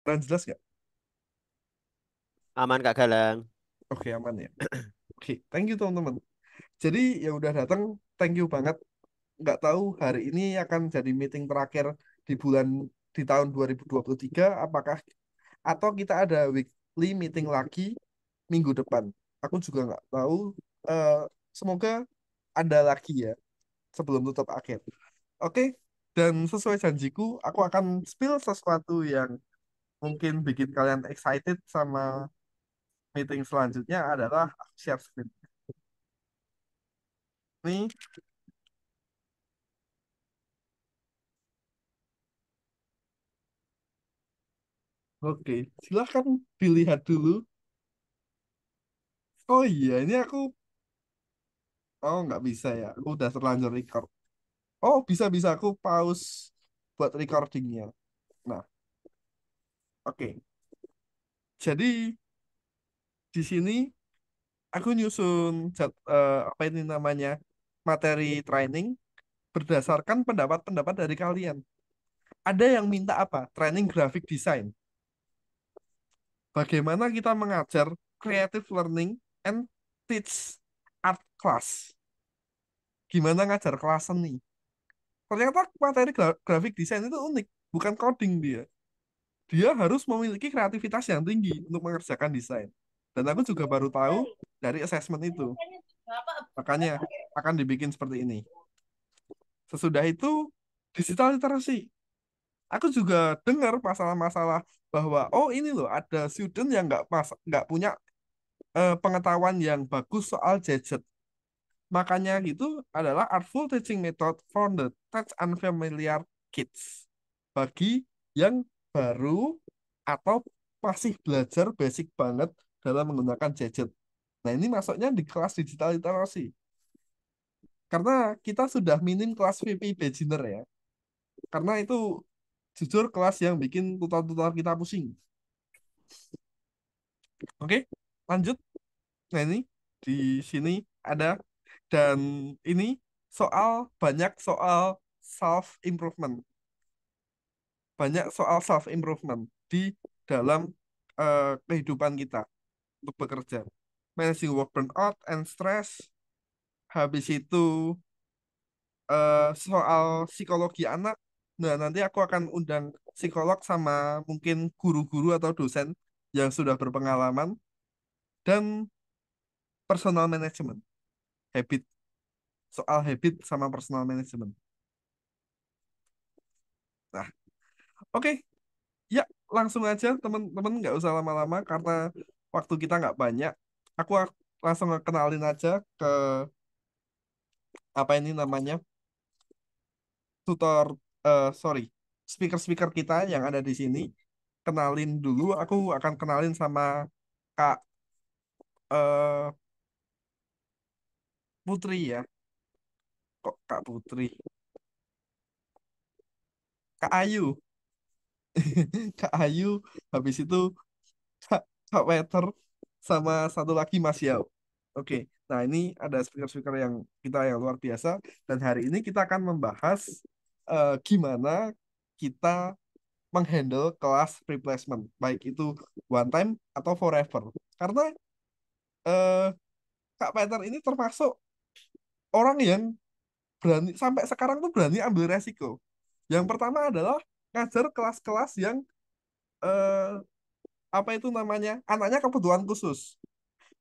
Jelas nggak? Aman Kak Galang. Oke, aman ya. Oke, thank you teman-teman. Jadi yang udah datang, thank you banget. Nggak tahu hari ini akan jadi meeting terakhir di bulan di tahun 2023, apakah atau kita ada weekly meeting lagi minggu depan. Aku juga nggak tahu. Eh, Semoga ada lagi ya sebelum tutup akhir. Oke, dan sesuai janjiku, aku akan spill sesuatu yang mungkin bikin kalian excited sama meeting selanjutnya adalah aku share screen. Nih, oke, silahkan dilihat dulu. Oh iya, ini aku, oh nggak bisa ya, aku udah terlanjur record. Oh bisa-bisa aku pause buat recordingnya. Nah, oke. Jadi di sini aku nyusun apa ini namanya materi training berdasarkan pendapat-pendapat dari kalian. Ada yang minta apa? Training graphic design. Bagaimana kita mengajar creative learning and teach art class. Gimana ngajar kelas seni. Ternyata materi graphic design itu unik, bukan coding dia. Dia harus memiliki kreativitas yang tinggi untuk mengerjakan desain. Dan aku juga baru tahu dari assessment itu. Makanya akan dibikin seperti ini. Sesudah itu, digital literacy. Aku juga dengar masalah-masalah bahwa oh ini loh ada student yang nggak punya pengetahuan yang bagus soal gadget. Makanya itu adalah artful teaching method for the touch unfamiliar kids. Bagi yang baru atau masih belajar basic banget dalam menggunakan gadget. Nah, ini masuknya di kelas digital literasi. Karena kita sudah minim kelas VP beginner ya. Karena itu jujur kelas yang bikin tutor-tutor kita pusing. Oke, lanjut. Nah, ini di sini ada dan ini banyak soal self improvement. Banyak soal self improvement di dalam kehidupan kita untuk bekerja. Managing work burnout and stress. Habis itu soal psikologi anak. Nah, nanti aku akan undang psikolog sama mungkin guru-guru atau dosen yang sudah berpengalaman dan personal management, habit, soal habit sama personal management. Nah, oke, ya langsung aja teman-teman nggak usah lama-lama karena waktu kita nggak banyak. Aku langsung kenalin aja ke apa ini namanya tutor, sorry, speaker-speaker kita yang ada di sini. Kenalin dulu, aku akan kenalin sama Kak eh, Putri ya. Kok Kak Putri? Kak Ayu. Kak Ayu, habis itu Kak, Kak Wetter, sama satu lagi Mas Yao. Oke, nah ini ada speaker-speaker yang kita yang luar biasa. Dan hari ini kita akan membahas gimana kita menghandle kelas replacement. Baik itu one time atau forever. Karena eh, Kak Peter ini termasuk orang yang berani sampai sekarang tuh berani ambil resiko. Yang pertama adalah ngajar kelas-kelas yang eh, apa itu namanya anaknya kebutuhan khusus.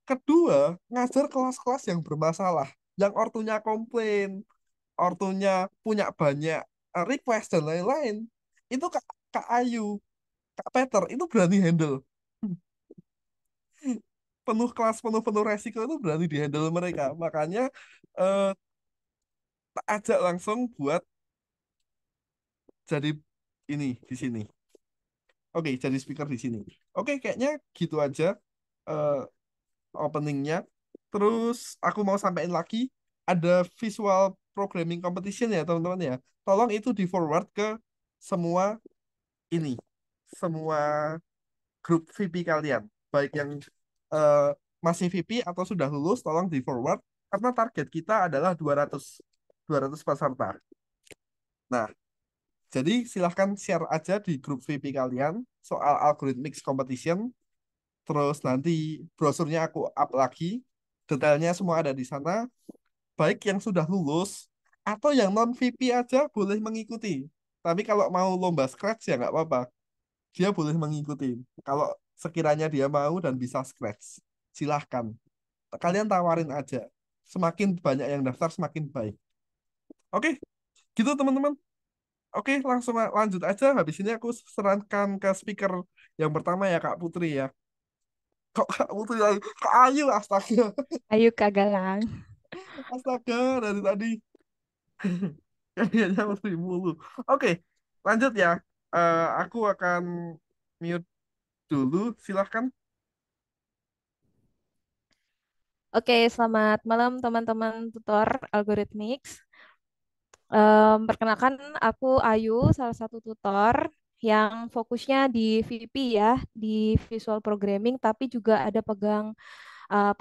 Kedua, ngajar kelas-kelas yang bermasalah, yang ortunya komplain, ortunya punya banyak request dan lain-lain. Itu Kak Ayu, Kak Peter itu berani handle. Penuh kelas, penuh-penuh resiko itu berani dihandle mereka. Makanya eh, tak ajak langsung buat jadi ini di sini. Oke, jadi speaker di sini. Oke, kayaknya gitu aja eh, openingnya. Terus aku mau sampaikan lagi ada visual programming competition ya teman-teman ya. Tolong itu di forward ke semua ini, semua grup VP kalian. Baik yang eh, masih VP atau sudah lulus, tolong di forward karena target kita adalah 200 peserta. Nah, jadi silahkan share aja di grup VP kalian soal algorithmic competition. Terus nanti brosurnya aku up lagi. Detailnya semua ada di sana. Baik yang sudah lulus atau yang non VP aja boleh mengikuti. Tapi kalau mau lomba scratch ya nggak apa-apa. Dia boleh mengikuti. Kalau sekiranya dia mau dan bisa scratch, silahkan. Kalian tawarin aja. Semakin banyak yang daftar, semakin baik. Oke, gitu teman-teman. Oke, langsung lanjut aja. Habis ini aku serahkan ke speaker yang pertama ya, Kak Putri ya. Kok Kak Putri lagi? Kak Ayu, astaga. Ayo Kak Galang. Astaga, dari tadi. Kayaknya mesti mulu. Oke, lanjut ya. Aku akan mute dulu. Silahkan. Oke, selamat malam teman-teman tutor Algorithmics. Perkenalkan, aku Ayu, salah satu tutor yang fokusnya di VP ya, di Visual Programming, tapi juga ada pegang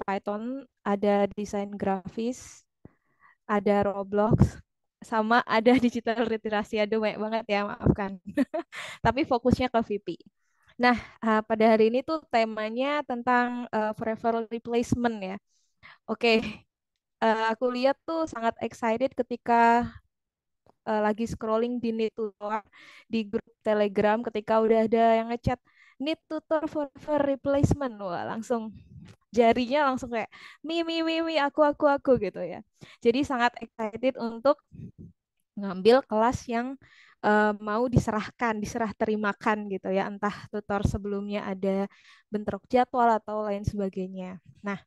Python, ada desain grafis, ada Roblox, sama ada digital literasi. Aduh, banyak banget ya, maafkan. Tapi fokusnya ke VP. Nah, pada hari ini tuh temanya tentang forever replacement ya. Oke, aku lihat tuh sangat excited ketika lagi scrolling di Need Tutor di grup Telegram ketika udah ada yang ngechat Need Tutor for replacement. Wah, langsung jarinya langsung kayak mi aku gitu ya. Jadi sangat excited untuk ngambil kelas yang mau diserah terimakan gitu ya, entah tutor sebelumnya ada bentrok jadwal atau lain sebagainya. Nah,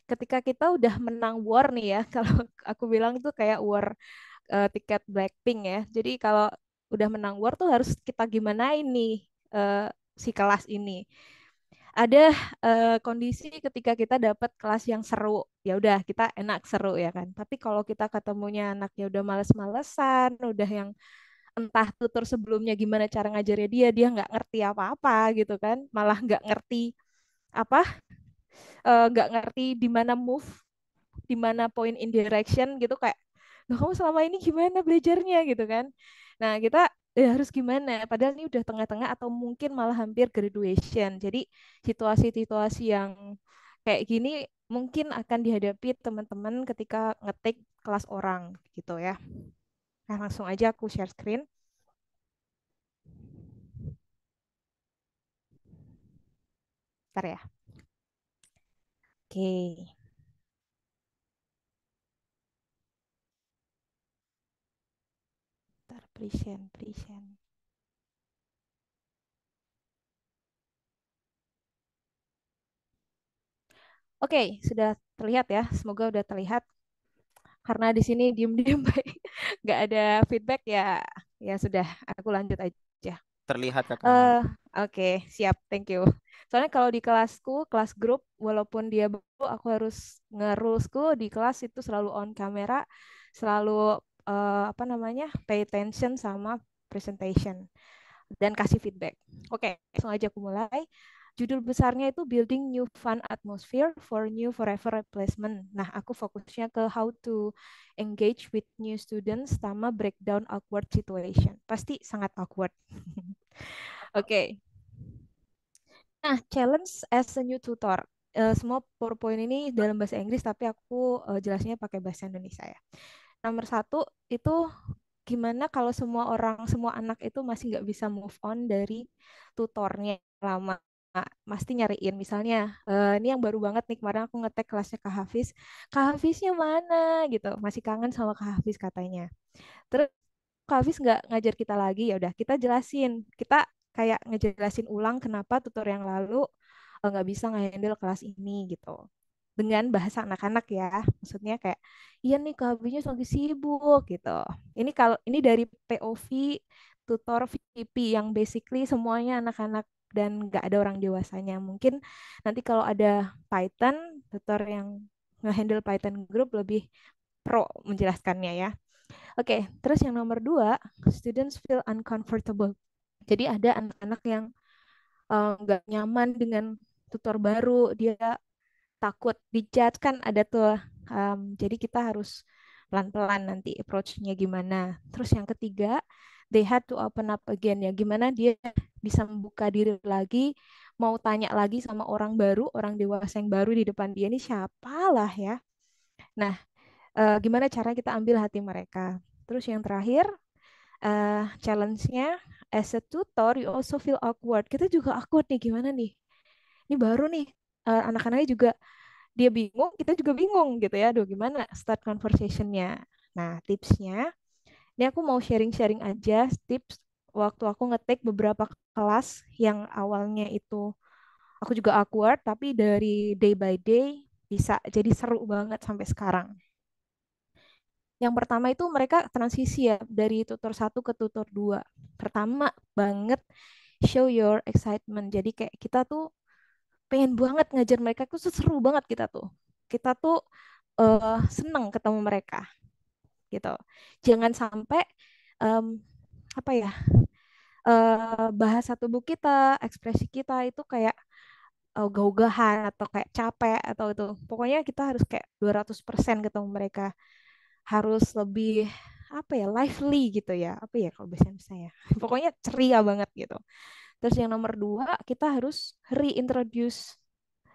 ketika kita udah menang war nih ya, kalau aku bilang itu kayak war tiket Blackpink ya. Jadi kalau udah menang war tuh harus kita gimanain nih eh, si kelas ini. Ada kondisi ketika kita dapat kelas yang seru, ya udah kita enak seru ya kan. Tapi kalau kita ketemunya anaknya udah males-malesan, udah yang entah tutur sebelumnya gimana cara ngajarnya dia nggak ngerti apa-apa gitu kan, malah nggak ngerti apa, nggak ngerti di mana move, di mana point in direction gitu kayak, loh kamu selama ini gimana belajarnya gitu kan. Nah kita harus gimana, padahal ini udah tengah-tengah atau mungkin malah hampir graduation. Jadi situasi-situasi yang kayak gini mungkin akan dihadapi teman-teman ketika ngetik kelas orang gitu ya. Nah langsung aja aku share screen. Ntar ya. Oke. Ntar present. Oke, sudah terlihat ya. Semoga udah terlihat. Karena di sini diem-diem baik, nggak ada feedback ya. Ya sudah, aku lanjut aja. Terlihat kakak. Eh, oke, siap, thank you. Soalnya kalau di kelasku, kelas grup, walaupun dia baru, aku harus ngerulesku di kelas itu selalu on kamera, selalu apa namanya, pay attention sama presentation dan kasih feedback. Oke, langsung aja aku mulai. Judul besarnya itu Building New Fun Atmosphere for New Forever Replacement. Nah, aku fokusnya ke how to engage with new students sama breakdown awkward situation. Pasti sangat awkward. Oke. Nah, challenge as a new tutor. Semua PowerPoint ini dalam bahasa Inggris, tapi aku jelasnya pakai bahasa Indonesia ya. Nomor satu itu gimana kalau semua orang, semua anak itu masih nggak bisa move on dari tutornya lama. Pasti nyariin, misalnya ini yang baru banget nih kemarin aku ngetek kelasnya Kak Hafiznya mana gitu, masih kangen sama Kak Hafiz katanya. Terus Kak Hafiz nggak ngajar kita lagi, ya udah kita jelasin, kita kayak ngejelasin ulang kenapa tutor yang lalu nggak bisa nge-handle kelas ini gitu dengan bahasa anak-anak ya, maksudnya kayak iya nih Kak Hafiznya lagi sibuk gitu. Ini kalau ini dari POV tutor VP yang basically semuanya anak-anak dan nggak ada orang dewasanya. Mungkin nanti kalau ada Python, tutor yang nge-handle Python group lebih pro menjelaskannya ya. Oke, terus yang nomor dua, students feel uncomfortable. Jadi ada anak-anak yang nggak nyaman dengan tutor baru, dia takut dijudge kan ada tuh. Jadi kita harus pelan-pelan nanti approach-nya gimana. Terus yang ketiga, they had to open up again ya. Gimana dia bisa membuka diri lagi, mau tanya lagi sama orang baru, orang dewasa yang baru di depan dia ini siapalah ya. Nah, gimana cara kita ambil hati mereka? Terus yang terakhir, challenge-nya as a tutor you also feel awkward. Kita juga awkward nih, gimana nih? Ini baru nih, anak-anaknya juga dia bingung, kita juga bingung gitu ya. Aduh, gimana start conversation-nya? Nah, tipsnya, ini aku mau sharing-sharing aja tips waktu aku ngetik beberapa kelas yang awalnya itu aku juga awkward, tapi dari day by day bisa jadi seru banget sampai sekarang. Yang pertama itu mereka transisi ya dari tutor satu ke tutor 2. Pertama banget show your excitement. Jadi kayak kita tuh pengen banget ngajar mereka tuh seru banget kita tuh. Kita tuh seneng ketemu mereka gitu. Jangan sampai em, apa ya bahasa tubuh kita, ekspresi kita itu kayak ogah-ogahan atau kayak capek atau itu. Pokoknya kita harus kayak 200% ketemu mereka. Harus lebih apa ya, lively gitu ya. Apa ya kalau bahasa saya. Pokoknya ceria banget gitu. Terus yang nomor 2, kita harus reintroduce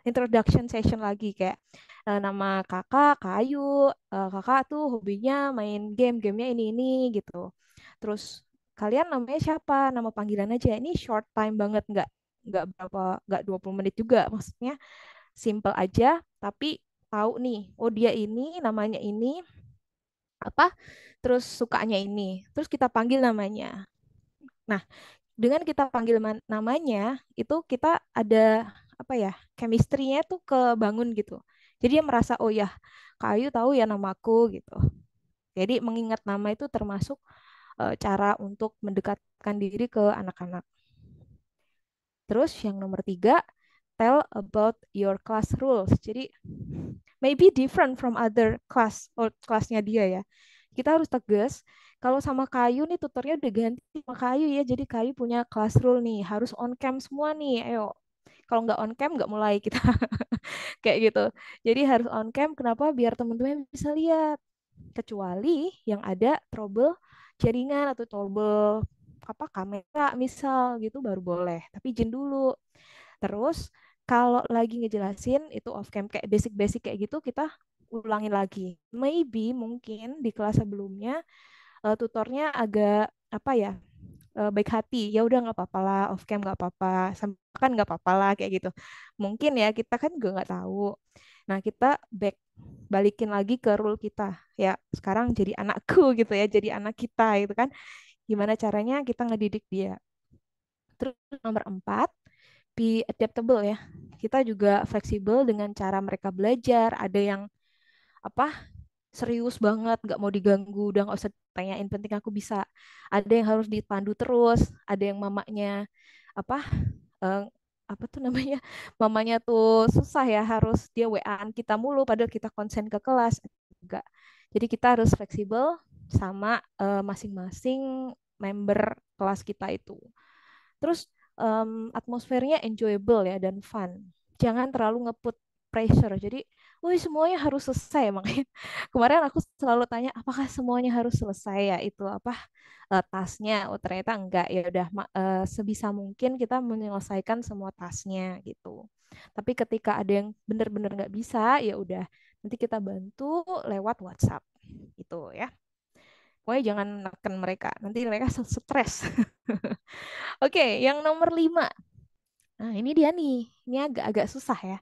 introduction session lagi kayak nama kakak Kak Ayu, kakak tuh hobinya main game, gamenya ini gitu. Terus kalian namanya siapa? Nama panggilan aja. Ini short time banget, nggak 20 menit juga. Maksudnya simple aja, tapi tahu nih, oh dia ini namanya ini apa? Terus sukanya ini. Terus kita panggil namanya. Nah, dengan kita panggil namanya itu kita ada apa ya, chemistry-nya tuh kebangun gitu. Jadi dia merasa oh ya Kak Ayu tahu ya namaku gitu. Jadi mengingat nama itu termasuk cara untuk mendekatkan diri ke anak-anak. Terus yang nomor 3, tell about your class rules. Jadi maybe different from other class or kelasnya dia ya. Kita harus tegas. Kalau sama Kayu nih tutornya udah ganti sama Kayu ya. Jadi Kayu punya class rule nih, harus on cam semua nih. Ayo. Kalau nggak on cam nggak mulai kita kayak gitu. Jadi harus on cam. Kenapa? Biar teman-teman bisa lihat. Kecuali yang ada trouble jaringan atau trouble apa kamera misal gitu baru boleh. Tapi izin dulu. Terus kalau lagi ngejelasin itu off cam kayak basic-basic kayak gitu kita ulangin lagi. Maybe mungkin di kelas sebelumnya tutornya agak apa ya baik hati, ya udah nggak apa-apa lah off cam nggak apa-apa, kan nggak apa-apa lah kayak gitu. Mungkin ya kita kan juga nggak tahu. Nah kita balikin lagi ke rule kita ya sekarang jadi anakku gitu ya, jadi anak kita itu kan gimana caranya kita ngedidik dia. Terus nomor 4, be adaptable ya. Kita juga fleksibel dengan cara mereka belajar. Ada yang apa serius banget, nggak mau diganggu, udah nggak usah tanyain, penting aku bisa. Ada yang harus dipandu terus, ada yang mamanya apa eh, apa tuh namanya, mamanya tuh susah ya, harus dia WA-an kita mulu, padahal kita konsen ke kelas. Enggak. Jadi kita harus fleksibel sama masing-masing member kelas kita itu. Terus atmosfernya enjoyable ya dan fun. Jangan terlalu nge-put pressure. Jadi, wih semuanya harus selesai makanya. Kemarin aku selalu tanya, apakah semuanya harus selesai ya itu apa tasnya? Oh ternyata enggak. Ya udah sebisa mungkin kita menyelesaikan semua tasnya gitu. Tapi ketika ada yang benar-benar nggak bisa, ya udah nanti kita bantu lewat WhatsApp gitu ya. Pokoknya jangan neken mereka, nanti mereka stres. Oke, yang nomor 5. Nah, ini dia nih. Ini agak-agak susah ya.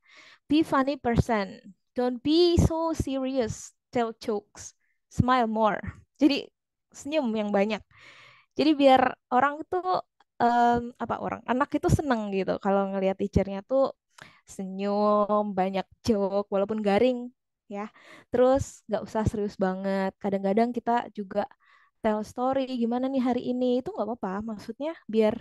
Be funny person. Don't be so serious. Tell jokes. Smile more. Jadi senyum yang banyak. Jadi biar orang itu apa orang anak itu seneng gitu kalau ngelihat teachernya tuh senyum, banyak joke walaupun garing ya. Terus nggak usah serius banget. Kadang-kadang kita juga tell story gimana nih hari ini itu nggak apa-apa. Maksudnya biar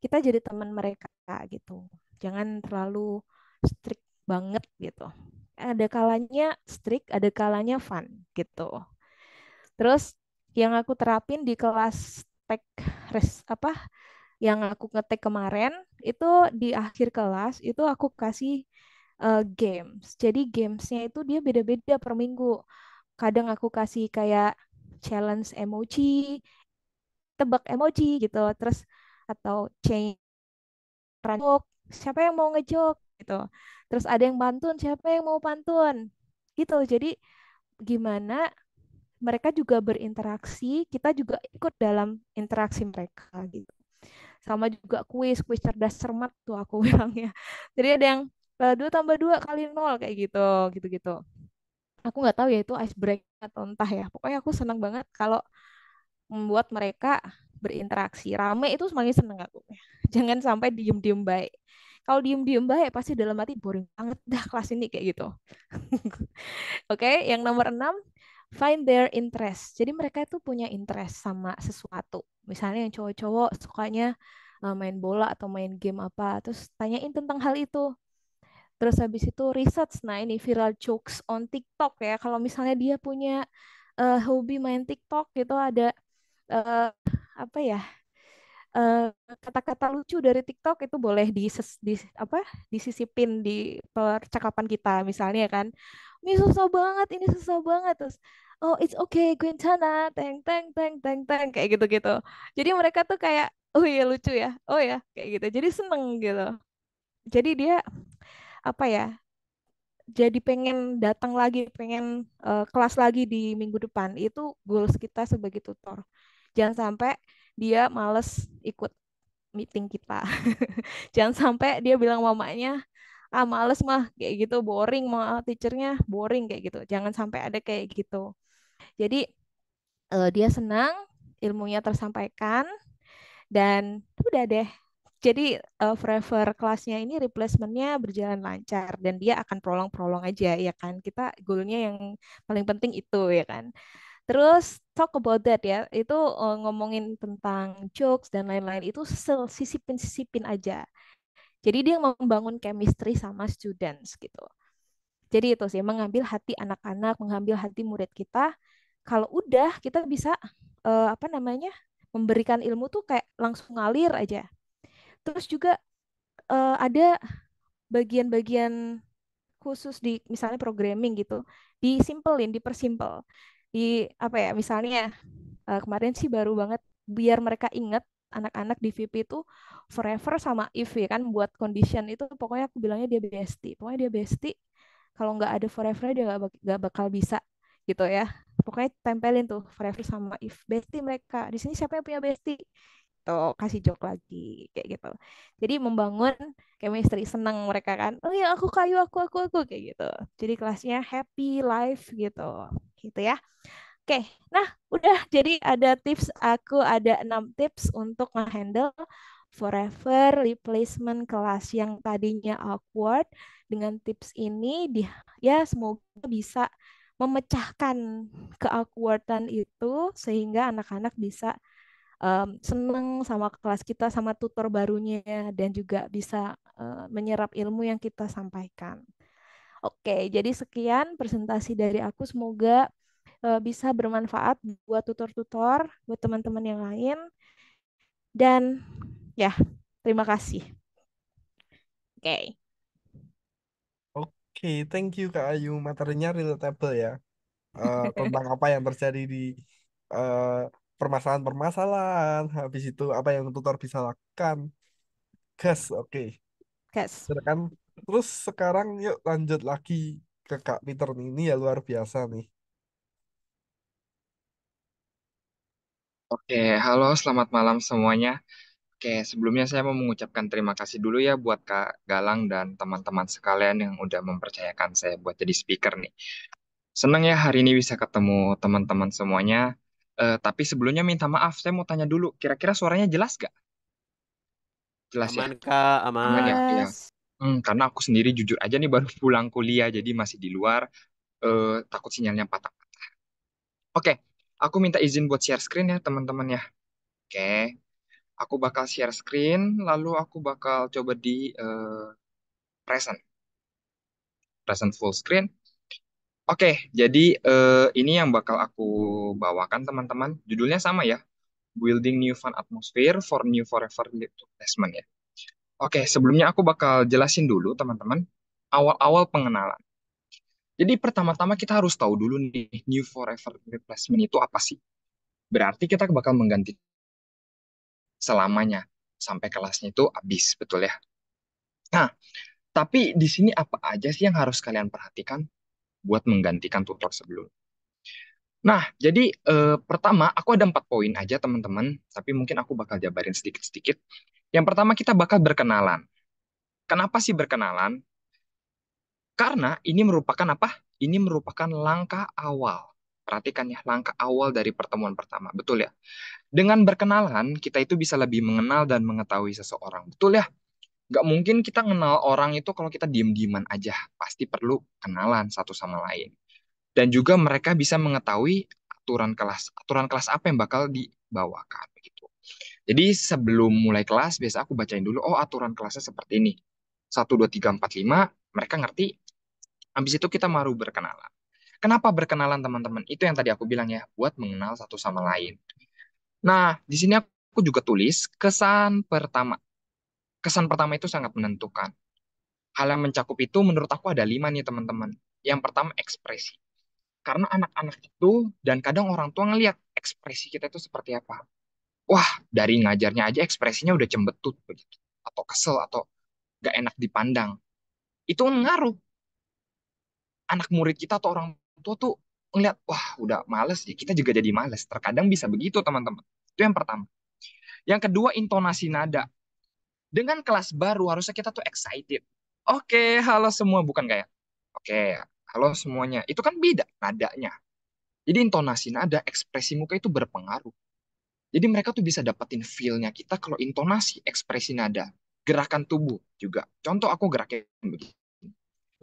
kita jadi teman mereka gitu. Jangan terlalu strict banget gitu. Ada kalanya strict, ada kalanya fun gitu. Terus yang aku terapin di kelas tek apa yang aku ngetek kemarin itu di akhir kelas itu aku kasih games. Jadi gamesnya itu dia beda-beda per minggu. Kadang aku kasih kayak challenge emoji, tebak emoji gitu. Terus atau change joke, siapa yang mau ngejok gitu. Terus ada yang pantun, siapa yang mau pantun gitu. Jadi gimana mereka juga berinteraksi, kita juga ikut dalam interaksi mereka gitu. Sama juga kuis, kuis cerdas cermat tuh aku bilangnya. Jadi ada yang 2 tambah 2 kali 0 kayak gitu, gitu-gitu. Aku nggak tahu ya itu ice break atau entah ya. Pokoknya aku senang banget kalau membuat mereka berinteraksi. Rame itu semakin seneng aku. Jangan sampai diem-diem baik. Kalau diem-diem baik pasti dalam hati boring banget dah kelas ini kayak gitu. Oke, yang nomor 6, find their interest. Jadi mereka itu punya interest sama sesuatu. Misalnya yang cowok-cowok sukanya main bola atau main game apa, terus tanyain tentang hal itu. Terus habis itu research, nah ini viral jokes on TikTok ya. Kalau misalnya dia punya hobi main TikTok gitu ada eh, apa ya eh, kata-kata lucu dari TikTok itu boleh apa disisipin di percakapan kita misalnya kan ini susah banget terus oh it's okay Quintana teng teng teng teng teng kayak gitu-gitu jadi mereka tuh kayak oh iya lucu ya oh ya kayak gitu jadi seneng gitu jadi dia apa ya jadi pengen datang lagi pengen kelas lagi di minggu depan itu goals kita sebagai tutor jangan sampai dia males ikut meeting kita. Jangan sampai dia bilang mamanya, ah males mah kayak gitu, boring mah teachernya boring kayak gitu. Jangan sampai ada kayak gitu. Jadi dia senang, ilmunya tersampaikan, dan udah deh. Jadi forever kelasnya ini replacementnya berjalan lancar dan dia akan prolong-prolong aja ya kan. Kita goalnya yang paling penting itu ya kan. Terus talk about that ya, itu ngomongin tentang jokes dan lain-lain itu sisipin-sisipin aja. Jadi dia membangun chemistry sama students gitu. Jadi itu sih mengambil hati anak-anak, mengambil hati murid kita. Kalau udah kita bisa apa namanya memberikan ilmu tuh kayak langsung ngalir aja. Terus juga ada bagian-bagian khusus di misalnya programming gitu, disimpelin, dipersimpel. Di apa ya misalnya kemarin sih baru banget biar mereka ingat anak-anak di VP itu forever sama if ya kan buat condition itu pokoknya aku bilangnya dia bestie pokoknya dia bestie kalau nggak ada forever dia nggak bakal bisa gitu ya pokoknya tempelin tuh forever sama if bestie mereka di sini siapa yang punya bestie tuh kasih joke lagi kayak gitu jadi membangun chemistry senang mereka kan oh ya aku kayu aku kayak gitu jadi kelasnya happy life gitu gitu ya. Oke, nah udah jadi ada tips aku ada 6 tips untuk ngehandle forever replacement kelas yang tadinya awkward dengan tips ini ya semoga bisa memecahkan keawkwardan itu sehingga anak-anak bisa seneng sama kelas kita sama tutor barunya dan juga bisa menyerap ilmu yang kita sampaikan. Oke, jadi sekian presentasi dari aku. Semoga bisa bermanfaat buat tutor-tutor, buat teman-teman yang lain. Dan ya, terima kasih. Oke. Oke, thank you Kak Ayu. Materinya relatable ya. Tentang apa yang terjadi di eh, permasalahan-permasalahan. Habis itu apa yang tutor bisa lakukan. Gas, oke. Guys, Silakan. Terus sekarang yuk lanjut lagi ke Kak Peter nih. Ini ya luar biasa nih. Oke, halo, selamat malam semuanya. Oke, sebelumnya saya mau mengucapkan terima kasih dulu ya buat Kak Galang dan teman-teman sekalian yang udah mempercayakan saya buat jadi speaker nih. Senang ya hari ini bisa ketemu teman-teman semuanya. Tapi sebelumnya minta maaf, saya mau tanya dulu, kira-kira suaranya jelas gak? Jelas ya? Aman Kak, Aman ya? aman. Iya. yes. Karena aku sendiri jujur aja nih baru pulang kuliah, jadi masih di luar, takut sinyalnya patah. Oke, aku minta izin buat share screen ya teman-teman ya. Oke. Aku bakal share screen, lalu aku bakal coba di present, present full screen. Oke, jadi ini yang bakal aku bawakan teman-teman. Judulnya sama ya, Building New Fun Atmosphere for New Forever Placement ya. Oke, sebelumnya aku bakal jelasin dulu teman-teman, awal-awal pengenalan. Jadi pertama-tama kita harus tahu dulu nih, New Forever Replacement itu apa sih? Berarti kita bakal mengganti selamanya. sampai kelasnya itu habis, betul ya? Nah, tapi di sini apa aja sih yang harus kalian perhatikan buat menggantikan tutor sebelum? Nah, jadi pertama, aku ada 4 poin aja teman-teman, tapi mungkin aku bakal jabarin sedikit-sedikit. Yang pertama, kita bakal berkenalan. Kenapa sih berkenalan? Karena ini merupakan apa? Ini merupakan langkah awal. Perhatikan ya, langkah awal dari pertemuan pertama. Betul ya? Dengan berkenalan, kita itu bisa lebih mengenal dan mengetahui seseorang. Betul ya? Nggak mungkin kita kenal orang itu kalau kita diem-dieman aja. Pasti perlu kenalan satu sama lain. Dan juga mereka bisa mengetahui aturan kelas apa yang bakal dibawakan begitu. Jadi sebelum mulai kelas, biasa aku bacain dulu, oh aturan kelasnya seperti ini. 1, 2, 3, 4, 5, mereka ngerti. Habis itu kita baru berkenalan. Kenapa berkenalan teman-teman? Itu yang tadi aku bilang ya, buat mengenal satu sama lain. Nah, di sini aku juga tulis kesan pertama. Kesan pertama itu sangat menentukan. Hal yang mencakup itu menurut aku ada 5 nih teman-teman. Yang pertama ekspresi. Karena anak-anak itu dan kadang orang tua ngelihat ekspresi kita itu seperti apa. Wah, dari ngajarnya aja ekspresinya udah cembetut begitu. Atau kesel atau gak enak dipandang. Itu ngaruh. Anak murid kita atau orang tua tuh ngeliat, wah udah males ya. Kita juga jadi males. Terkadang bisa begitu teman-teman. Itu yang pertama. Yang kedua, intonasi nada. Dengan kelas baru harusnya kita tuh excited. Oke, halo semua. Bukan kayak, oke, halo semuanya. Itu kan beda nadanya. Jadi intonasi nada, ekspresi muka itu berpengaruh. Jadi mereka tuh bisa dapetin feel-nya kita kalau intonasi, ekspresi nada, gerakan tubuh juga. Contoh aku gerakin begini.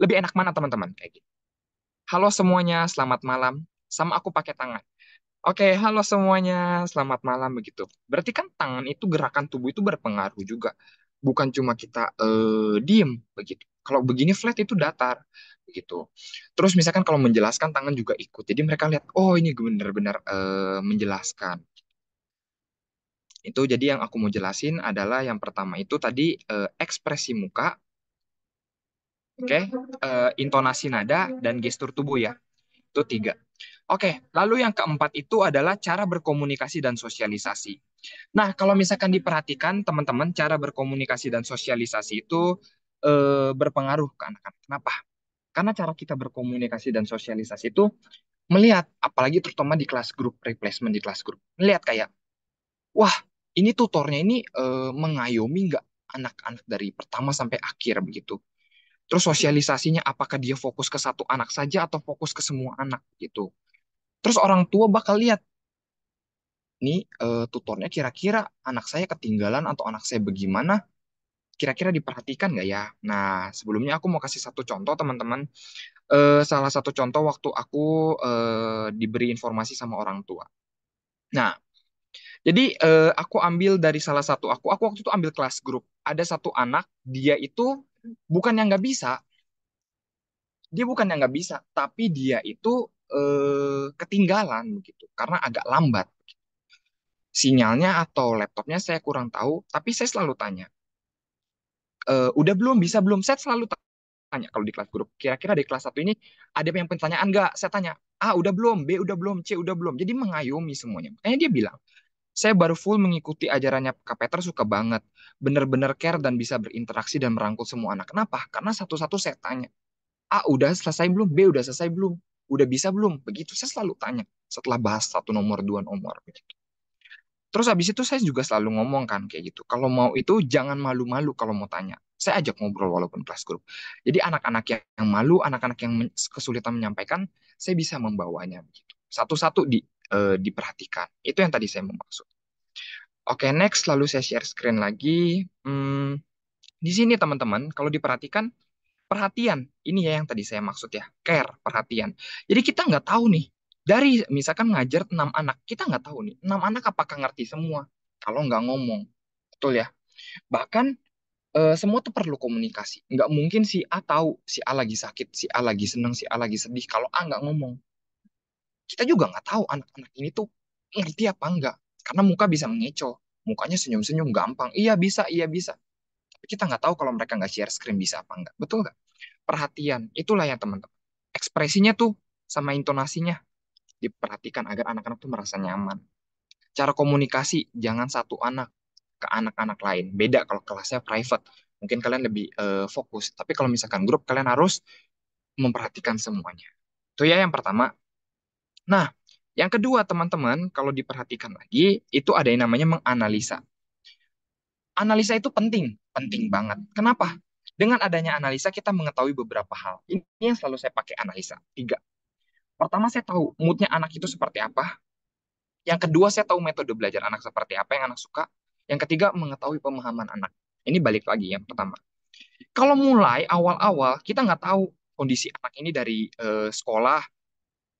Lebih enak mana teman-teman? Kayak gitu. Halo semuanya, selamat malam. Sama aku pakai tangan. Oke, halo semuanya, selamat malam begitu. Berarti kan tangan itu gerakan tubuh itu berpengaruh juga. Bukan cuma kita diem begitu. Kalau begini flat itu datar begitu. Terus misalkan kalau menjelaskan tangan juga ikut. Jadi mereka lihat, oh ini benar-benar menjelaskan. Itu jadi yang aku mau jelasin adalah yang pertama itu tadi ekspresi muka, oke, intonasi nada dan gestur tubuh ya. Itu 3. Oke, lalu yang keempat itu adalah cara berkomunikasi dan sosialisasi. Nah, kalau misalkan diperhatikan teman-teman, cara berkomunikasi dan sosialisasi itu berpengaruh ke anak-anak. Kenapa? Karena cara kita berkomunikasi dan sosialisasi itu melihat, apalagi terutama di kelas grup, replacement di kelas grup, melihat kayak, wah, ini tutornya ini mengayomi nggak anak-anak dari pertama sampai akhir begitu. Terus sosialisasinya apakah dia fokus ke satu anak saja atau fokus ke semua anak gitu. Terus orang tua bakal lihat nih tutornya kira-kira anak saya ketinggalan atau anak saya bagaimana, kira-kira diperhatikan nggak ya? Nah, sebelumnya aku mau kasih satu contoh teman-teman. Salah satu contoh waktu aku diberi informasi sama orang tua. Nah, jadi aku ambil dari salah satu aku waktu itu ambil kelas grup. Ada satu anak, dia itu bukan yang nggak bisa, dia bukan yang nggak bisa, tapi dia itu ketinggalan begitu karena agak lambat sinyalnya atau laptopnya saya kurang tahu. Tapi saya selalu tanya, udah belum bisa belum? Saya selalu tanya kalau di kelas grup. Kira-kira di kelas satu ini ada yang pertanyaan nggak? Saya tanya, A udah belum, B udah belum, C udah belum. Jadi mengayomi semuanya. Makanya dia bilang, saya baru full mengikuti ajarannya Kak Peter, suka banget. Bener-bener care dan bisa berinteraksi dan merangkul semua anak. Kenapa? Karena satu-satu saya tanya. A udah selesai belum? B udah selesai belum? Udah bisa belum? Begitu. Saya selalu tanya. Setelah bahas 1 nomor, 2 nomor. Begitu. Terus habis itu saya juga selalu ngomong kan kayak gitu. Kalau mau itu jangan malu-malu kalau mau tanya. Saya ajak ngobrol walaupun kelas grup. Jadi anak-anak yang malu, anak-anak yang kesulitan menyampaikan, saya bisa membawanya begitu. Satu-satu diperhatikan. Itu yang tadi saya mau maksud. Oke, next lalu saya share screen lagi. Di sini teman-teman, kalau diperhatikan perhatian, ini ya yang tadi saya maksud ya, care, perhatian. Jadi kita nggak tahu nih, dari misalkan ngajar 6 anak, kita nggak tahu nih, 6 anak apakah ngerti semua, kalau nggak ngomong. Betul ya? Bahkan semua tuh perlu komunikasi. Nggak mungkin si A tahu, si A lagi sakit, si A lagi seneng, si A lagi sedih, kalau A nggak ngomong. Kita juga nggak tahu anak-anak ini tuh ngerti apa enggak. Karena muka bisa mengecoh, mukanya senyum-senyum gampang. Iya bisa, iya bisa. Tapi kita nggak tahu kalau mereka nggak share screen bisa apa enggak. Betul nggak? Perhatian, itulah ya teman-teman. Ekspresinya tuh sama intonasinya diperhatikan agar anak-anak tuh merasa nyaman. Cara komunikasi, jangan satu anak. ke anak-anak lain. Beda kalau kelasnya private. Mungkin kalian lebih fokus. Tapi kalau misalkan grup, kalian harus memperhatikan semuanya. Itu ya yang pertama. Nah, yang kedua teman-teman, kalau diperhatikan lagi, itu ada yang namanya menganalisa. Analisa itu penting, penting banget. Kenapa? Dengan adanya analisa, kita mengetahui beberapa hal. Ini yang selalu saya pakai analisa. Tiga. Pertama, saya tahu moodnya anak itu seperti apa. Yang kedua, saya tahu metode belajar anak seperti apa yang anak suka. Yang ketiga, mengetahui pemahaman anak. Ini balik lagi yang pertama. Kalau mulai awal-awal, kita nggak tahu kondisi anak ini dari sekolah,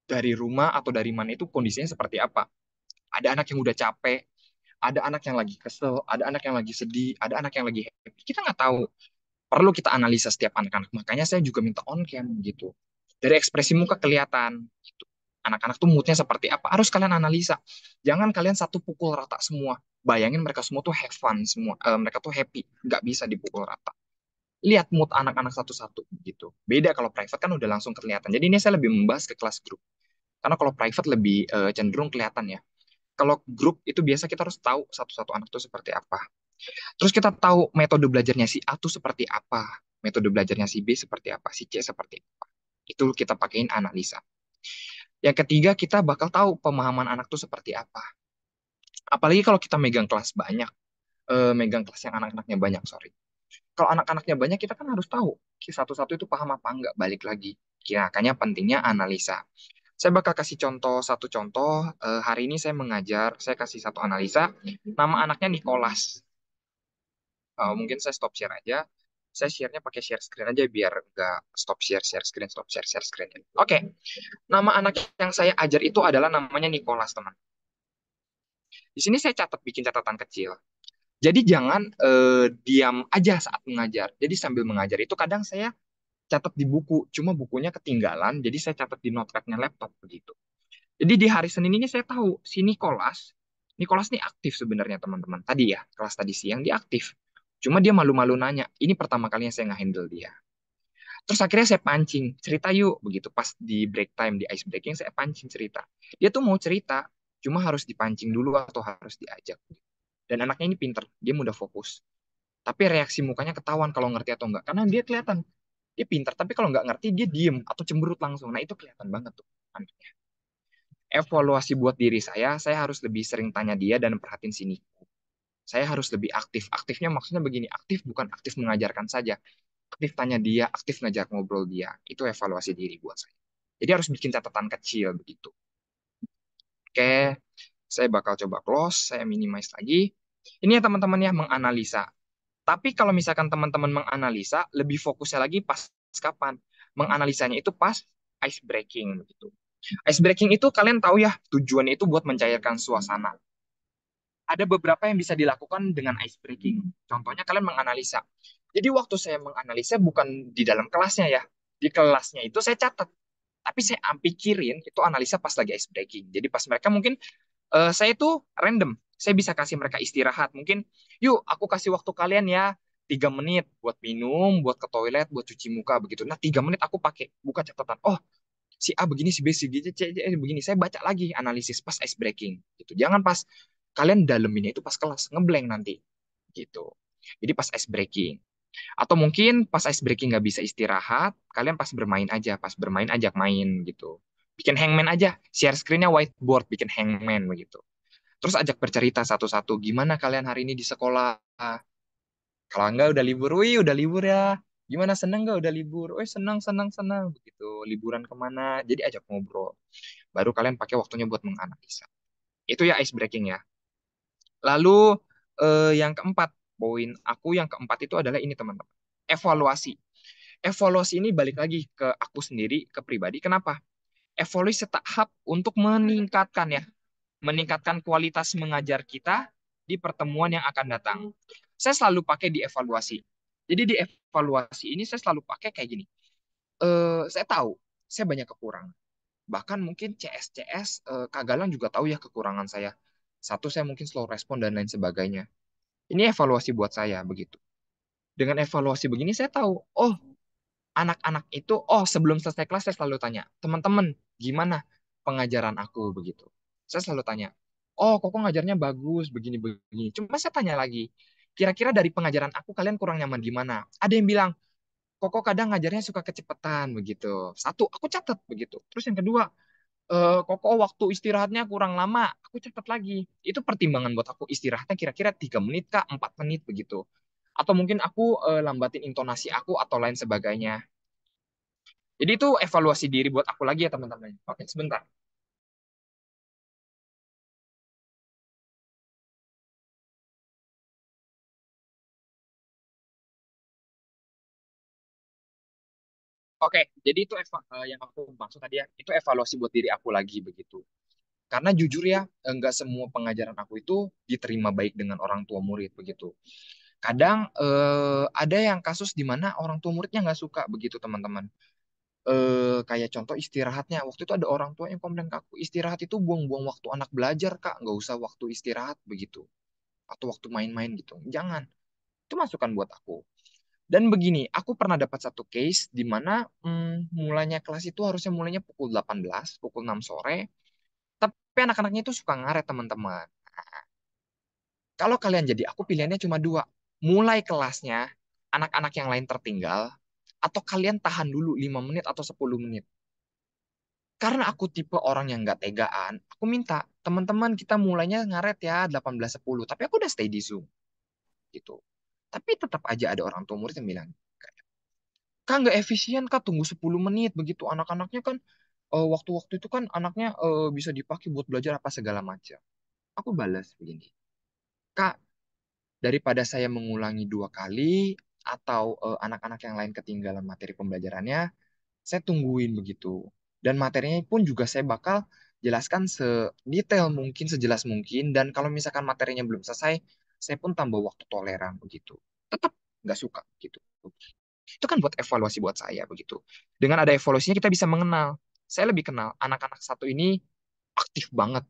dari rumah, atau dari mana itu kondisinya seperti apa. Ada anak yang udah capek, ada anak yang lagi kesel, ada anak yang lagi sedih, ada anak yang lagi happy. Kita nggak tahu. Perlu kita analisa setiap anak-anak. Makanya saya juga minta on cam gitu. Dari ekspresi muka kelihatan gitu. Anak-anak tuh moodnya seperti apa? Harus kalian analisa. Jangan kalian satu pukul rata semua. Bayangin mereka semua tuh have fun semua. Mereka tuh happy. Nggak bisa dipukul rata. Lihat mood anak-anak satu-satu gitu. Beda kalau private kan udah langsung kelihatan. Jadi ini saya lebih membahas ke kelas grup. Karena kalau private lebih cenderung kelihatan ya. Kalau grup itu biasa kita harus tahu satu-satu anak tuh seperti apa. Terus kita tahu metode belajarnya si A tuh seperti apa, metode belajarnya si B seperti apa, si C seperti apa. Itu kita pakein analisa. Yang ketiga, kita bakal tahu pemahaman anak tuh seperti apa. Apalagi kalau kita megang kelas banyak, megang kelas yang anak-anaknya banyak, sorry. Kalau anak-anaknya banyak, kita kan harus tahu satu-satu itu paham apa enggak, balik lagi. Ya, makanya pentingnya analisa. Saya bakal kasih satu contoh. Hari ini saya mengajar, saya kasih satu analisa. Nama anaknya Nicholas. Mungkin saya stop share aja. Saya share-nya pakai share screen aja biar nggak stop share, share screen, stop share, share screen. Oke, nama anak yang saya ajar itu adalah namanya Nicholas, teman. Di sini saya catat, bikin catatan kecil. Jadi jangan diam aja saat mengajar. Jadi sambil mengajar itu kadang saya catat di buku, cuma bukunya ketinggalan, jadi saya catat di notepad-nya laptop begitu. Jadi di hari Senin ini saya tahu si Nicholas ini aktif sebenarnya teman-teman. Tadi ya, kelas tadi siang dia aktif. Cuma dia malu-malu nanya. Ini pertama kalinya saya nge-handle dia. Terus akhirnya saya pancing, cerita yuk. Begitu pas di break time, di ice breaking, saya pancing cerita. Dia tuh mau cerita, cuma harus dipancing dulu atau harus diajak. Dan anaknya ini pinter, dia mudah fokus. Tapi reaksi mukanya ketahuan kalau ngerti atau enggak. Karena dia kelihatan, dia pinter. Tapi kalau nggak ngerti, dia diem atau cemberut langsung. Nah itu kelihatan banget tuh anaknya. Evaluasi buat diri saya harus lebih sering tanya dia dan perhatiin sini. Saya harus lebih aktif. Aktifnya maksudnya begini, aktif bukan aktif mengajarkan saja. Aktif tanya dia, aktif ngajak ngobrol dia. Itu evaluasi diri buat saya. Jadi harus bikin catatan kecil begitu. Oke, saya bakal coba close, saya minimize lagi. Ini ya teman-teman ya, menganalisa. Tapi kalau misalkan teman-teman menganalisa, lebih fokusnya lagi pas kapan? Menganalisanya itu pas ice breaking begitu. Ice breaking itu kalian tahu ya, tujuannya itu buat mencairkan suasana. Ada beberapa yang bisa dilakukan dengan ice breaking. Contohnya kalian menganalisa. Jadi waktu saya menganalisa bukan di dalam kelasnya ya. Di kelasnya itu saya catat. Tapi saya pikirin itu analisa pas lagi ice breaking. Jadi pas mereka mungkin saya itu random. Saya bisa kasih mereka istirahat. Mungkin, yuk aku kasih waktu kalian ya 3 menit buat minum, buat ke toilet, buat cuci muka begitu. Nah 3 menit aku pakai buka catatan. Oh si A begini, si B, si B, C, D, E begini. Saya baca lagi analisis pas ice breaking. Gitu. Jangan pas kalian daleminnya itu pas kelas ngeblank nanti. Gitu. Jadi pas ice breaking. Atau mungkin pas ice breaking nggak bisa istirahat, kalian pas bermain aja, pas bermain ajak main gitu. Bikin hangman aja, share screen-nya whiteboard, bikin hangman begitu. Terus ajak bercerita satu-satu, gimana kalian hari ini di sekolah? Kalau enggak udah libur, wih udah libur ya. Gimana seneng nggak udah libur? Oh seneng, seneng, seneng. Begitu, liburan kemana? Jadi ajak ngobrol. Baru kalian pakai waktunya buat menganalisa. Itu ya ice breaking ya. Lalu yang keempat, poin aku yang keempat itu adalah ini teman-teman. Evaluasi. Evaluasi ini balik lagi ke aku sendiri, ke pribadi. Kenapa? Evaluasi tahap untuk meningkatkan ya, meningkatkan kualitas mengajar kita di pertemuan yang akan datang. Saya selalu pakai di evaluasi. Jadi di evaluasi ini saya selalu pakai kayak gini. Saya tahu saya banyak kekurangan. Bahkan mungkin CS-CS Kak Galang juga tahu ya kekurangan saya. Satu, saya mungkin slow respon dan lain sebagainya. Ini evaluasi buat saya begitu. Dengan evaluasi begini saya tahu, oh anak-anak itu, oh sebelum selesai kelas saya selalu tanya, teman-teman gimana pengajaran aku begitu. Saya selalu tanya, oh Koko ngajarnya bagus, begini-begini. Cuma saya tanya lagi, kira-kira dari pengajaran aku kalian kurang nyaman di mana? Ada yang bilang, Koko kadang ngajarnya suka kecepatan begitu. Satu, aku catat begitu. Terus yang kedua, Koko waktu istirahatnya kurang lama. Aku catat lagi. Itu pertimbangan buat aku istirahatnya kira-kira 3 menit kah, 4 menit begitu. Atau mungkin aku lambatin intonasi aku atau lain sebagainya. Jadi itu evaluasi diri buat aku lagi ya teman-teman. Oke, sebentar. Oke, jadi itu yang aku maksud tadi ya, itu evaluasi buat diri aku lagi begitu. Karena jujur ya, enggak semua pengajaran aku itu diterima baik dengan orang tua murid begitu. Kadang ada yang kasus di mana orang tua muridnya nggak suka begitu teman-teman. Kayak contoh istirahatnya. Waktu itu ada orang tua yang komplain ke aku, istirahat itu buang-buang waktu anak belajar kak, nggak usah waktu istirahat begitu. Atau waktu main-main gitu. Jangan. Itu masukan buat aku. Dan begini, aku pernah dapat satu case di mana mulanya kelas itu harusnya mulainya pukul 18, pukul 6 sore, tapi anak-anaknya itu suka ngaret teman-teman. Kalau kalian jadi aku pilihannya cuma dua. Mulai kelasnya, anak-anak yang lain tertinggal, atau kalian tahan dulu 5 menit atau 10 menit. Karena aku tipe orang yang nggak tegaan, aku minta, teman-teman kita mulainya ngaret ya 18.10, tapi aku udah stay di Zoom. Gitu. Tapi tetap aja ada orang tua murid yang bilang, Kak nggak efisien Kak, tunggu 10 menit. Begitu anak-anaknya kan, waktu-waktu itu kan anaknya bisa dipakai buat belajar apa segala macam. Aku balas begini, Kak, daripada saya mengulangi 2 kali atau anak-anak yang lain ketinggalan materi pembelajarannya, saya tungguin begitu. Dan materinya pun juga saya bakal jelaskan sedetail mungkin, sejelas mungkin. Dan kalau misalkan materinya belum selesai, saya pun tambah waktu toleran begitu. Tetap nggak suka gitu. Itu kan buat evaluasi buat saya begitu. Dengan ada evaluasinya kita bisa mengenal. Saya lebih kenal anak-anak satu ini aktif banget.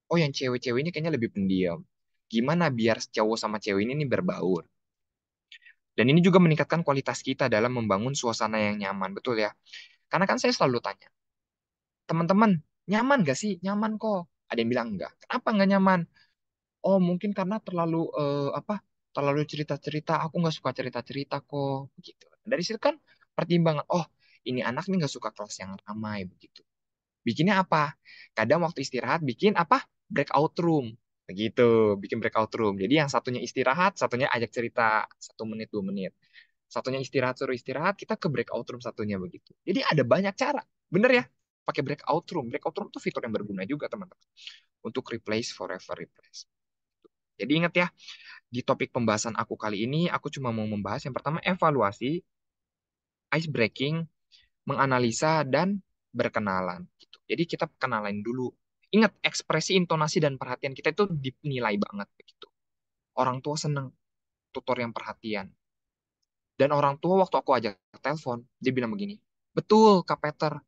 Oh, yang cewek-cewek ini kayaknya lebih pendiam. Gimana biar cowok sama cewek ini nih berbaur. Dan ini juga meningkatkan kualitas kita dalam membangun suasana yang nyaman, betul ya? Karena kan saya selalu tanya, teman-teman, nyaman gak sih? Nyaman kok. Ada yang bilang enggak. Kenapa nggak nyaman? Oh, mungkin karena terlalu apa? Terlalu cerita-cerita. Aku nggak suka cerita-cerita kok. Begitu. Dari situ kan pertimbangan. Oh, ini anak nih nggak suka kelas yang ramai begitu. Bikinnya apa? Kadang waktu istirahat bikin apa? Breakout room. Begitu, bikin breakout room. Jadi yang satunya istirahat, satunya ajak cerita 1 menit, 2 menit. Satunya istirahat, suruh istirahat, kita ke breakout room satunya begitu. Jadi ada banyak cara. Bener ya? Pakai breakout room. Breakout room itu fitur yang berguna juga, teman-teman. Untuk replace forever replace. Jadi ingat ya, di topik pembahasan aku kali ini, aku cuma mau membahas yang pertama evaluasi, ice breaking, menganalisa, dan berkenalan. Gitu. Jadi kita kenalan dulu. Ingat, ekspresi, intonasi, dan perhatian kita itu dinilai banget. Begitu. Orang tua seneng tutor yang perhatian. Dan orang tua waktu aku ajak telepon, dia bilang begini, betul Kak Peter,